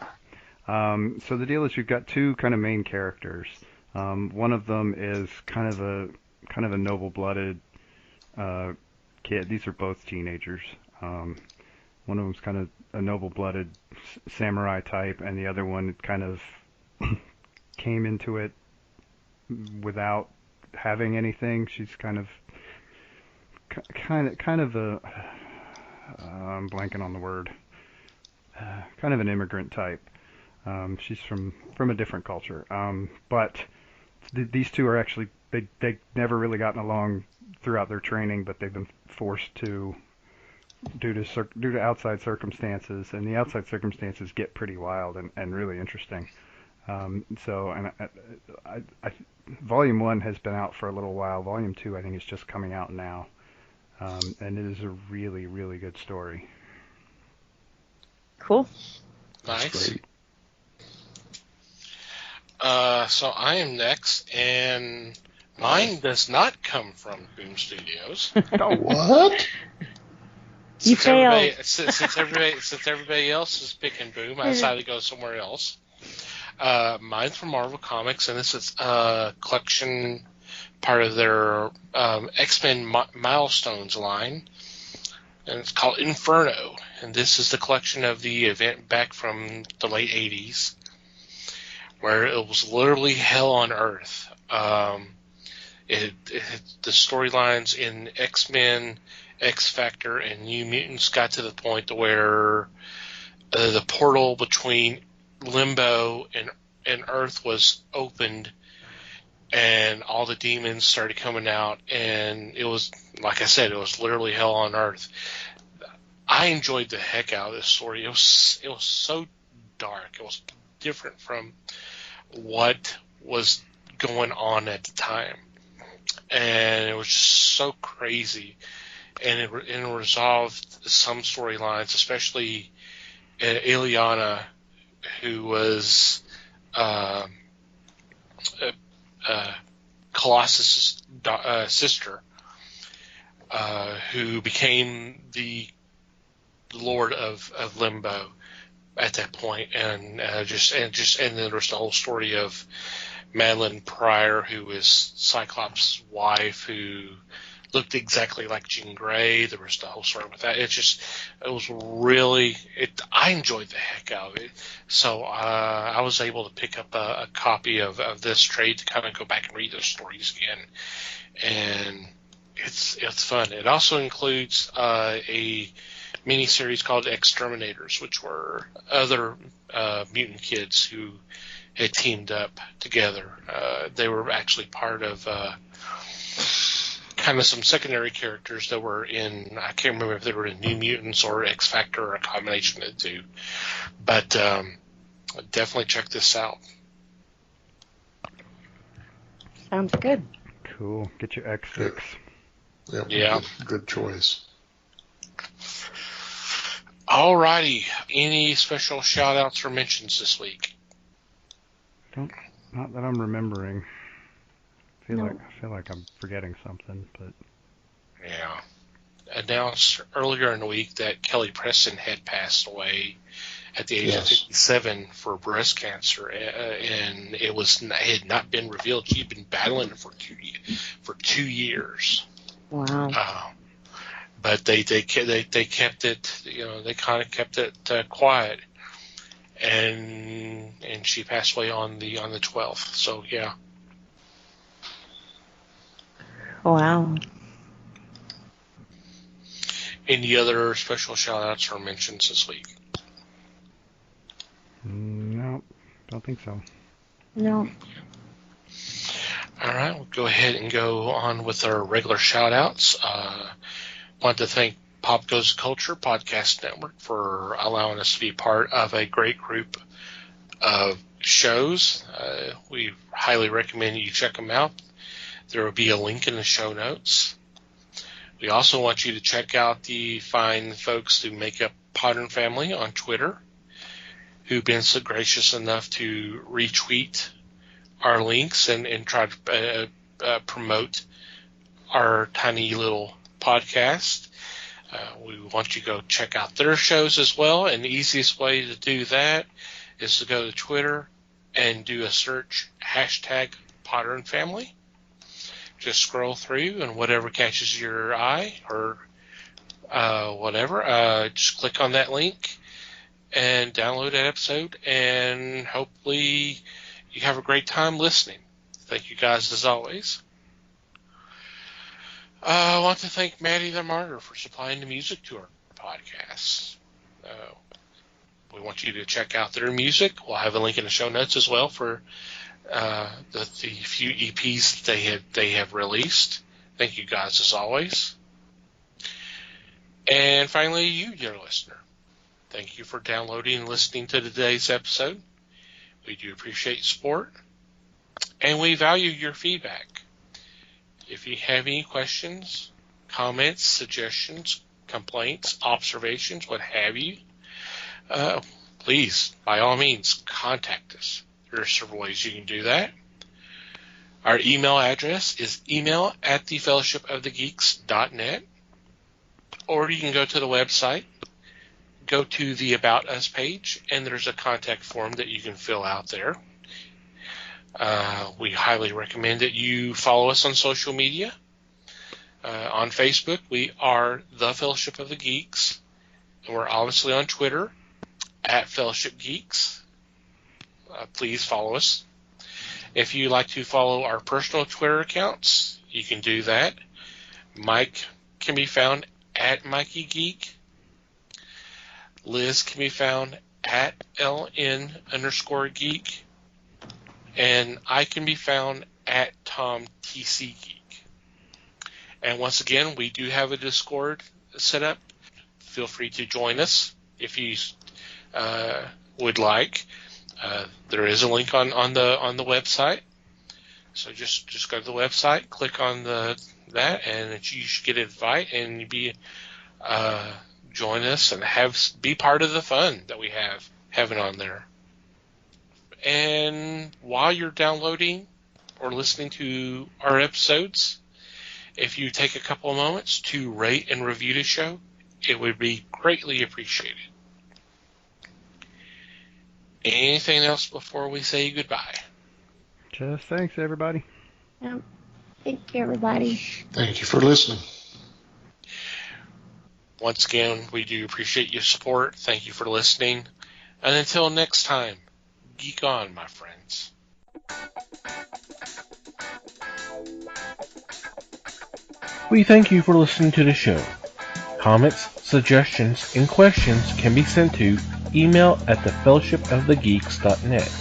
so the deal is you've got two kind of main characters. One of them is kind of a noble-blooded kid. These are both teenagers. One of them's kind of a noble-blooded samurai type, and the other one kind of came into it without having anything. She's kind of a I'm blanking on the word. Kind of an immigrant type. She's from a different culture. But these two are actually they never really gotten along throughout their training, but they've been forced to due to outside circumstances, and the outside circumstances get pretty wild and really interesting. Volume 1 has been out for a little while. Volume 2, I think, is just coming out now, and it is a really, really good story. Cool. Nice. So I am next, and mine does not come from Boom Studios. Oh, what? You failed. Since everybody else is picking Boom, I decided to go somewhere else. Mine's from Marvel Comics, and this is a collection, part of their X-Men Milestones line, and it's called Inferno. And this is the collection of the event back from the late 80s, where it was literally hell on Earth. The storylines in X-Men, X-Factor, and New Mutants got to the point to where the portal between Limbo and Earth was opened, and all the demons started coming out, and it was, like I said, it was literally hell on Earth. I enjoyed the heck out of this story. It was so dark. It was different from what was going on at the time, and it was just so crazy, and it resolved some storylines, especially Ileana, who was Colossus' sister, who became the Lord of Limbo at that point, and then there's the whole story of Madeline Pryor, who was Cyclops' wife, who looked exactly like Jean Grey. There was the whole story with that. I enjoyed the heck out of it. So I was able to pick up a copy of this trade to kind of go back and read those stories again, and it's fun. It also includes a miniseries called Exterminators, which were other mutant kids who had teamed up together. They were actually part of kind of some secondary characters that were in, I can't remember if they were in New Mutants or X Factor or a combination of the two. But definitely check this out. Sounds good. Cool. Get your X fix. Yeah. Good choice. Alrighty. Any special shout outs or mentions this week? Not that I'm remembering. I feel like I'm forgetting something, but yeah. Announced earlier in the week that Kelly Preston had passed away at the age of 57 for breast cancer, and it had not been revealed. She'd been battling it for 2 years. Wow. But they kept it, they kind of kept it quiet, and she passed away on the 12th. So yeah. Wow. Any other special shout-outs or mentions this week? No, don't think so. No. All right, we'll go ahead and go on with our regular shout-outs. Want to thank Pop Goes Culture Podcast Network for allowing us to be part of a great group of shows. We highly recommend you check them out. There will be a link in the show notes. We also want you to check out the fine folks who make up Podern Family on Twitter, who've been so gracious enough to retweet our links and try to promote our tiny little podcast. We want you to go check out their shows as well, and the easiest way to do that is to go to Twitter and do a search #Podern Family. Just scroll through, and whatever catches your eye or whatever, just click on that link and download that episode, and hopefully you have a great time listening. Thank you guys as always. I want to thank Maddie the Martyr for supplying the music to our podcast. We want you to check out their music. We'll have a link in the show notes as well for the few EPs they have released. Thank you guys as always. And finally, you, dear listener, thank you for downloading and listening to today's episode. We do appreciate support, and we value your feedback. If you have any questions, comments, suggestions, complaints, observations, what have you, please, by all means, contact us. There are several ways you can do that. Our email address is email@thefellowshipofthegeeks.net, or you can go to the website, go to the About Us page, and there's a contact form that you can fill out there. We highly recommend that you follow us on social media. On Facebook, we are The Fellowship of the Geeks, and we're obviously on Twitter, @FellowshipGeeks. Please follow us. If you like to follow our personal Twitter accounts, you can do that. Mike can be found @MikeyGeek. Liz can be found @LN_geek. And I can be found @TomTCGeek. And once again, we do have a Discord set up. Feel free to join us if you would like. There is a link on the website. So just go to the website, click on that, and you should get an invite and join us and be part of the fun that we have having on there. And while you're downloading or listening to our episodes, if you take a couple of moments to rate and review the show, it would be greatly appreciated. Anything else before we say goodbye? Just thanks, everybody. Thank you, everybody. Thank you for listening. Once again, we do appreciate your support. Thank you for listening. And until next time, geek on, my friends. We thank you for listening to the show. Comments, suggestions, and questions can be sent to email@thefellowshipofthegeeks.net.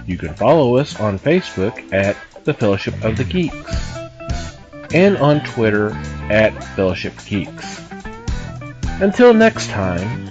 You can follow us on Facebook @The Fellowship of the Geeks and on Twitter @FellowshipGeeks. Until next time,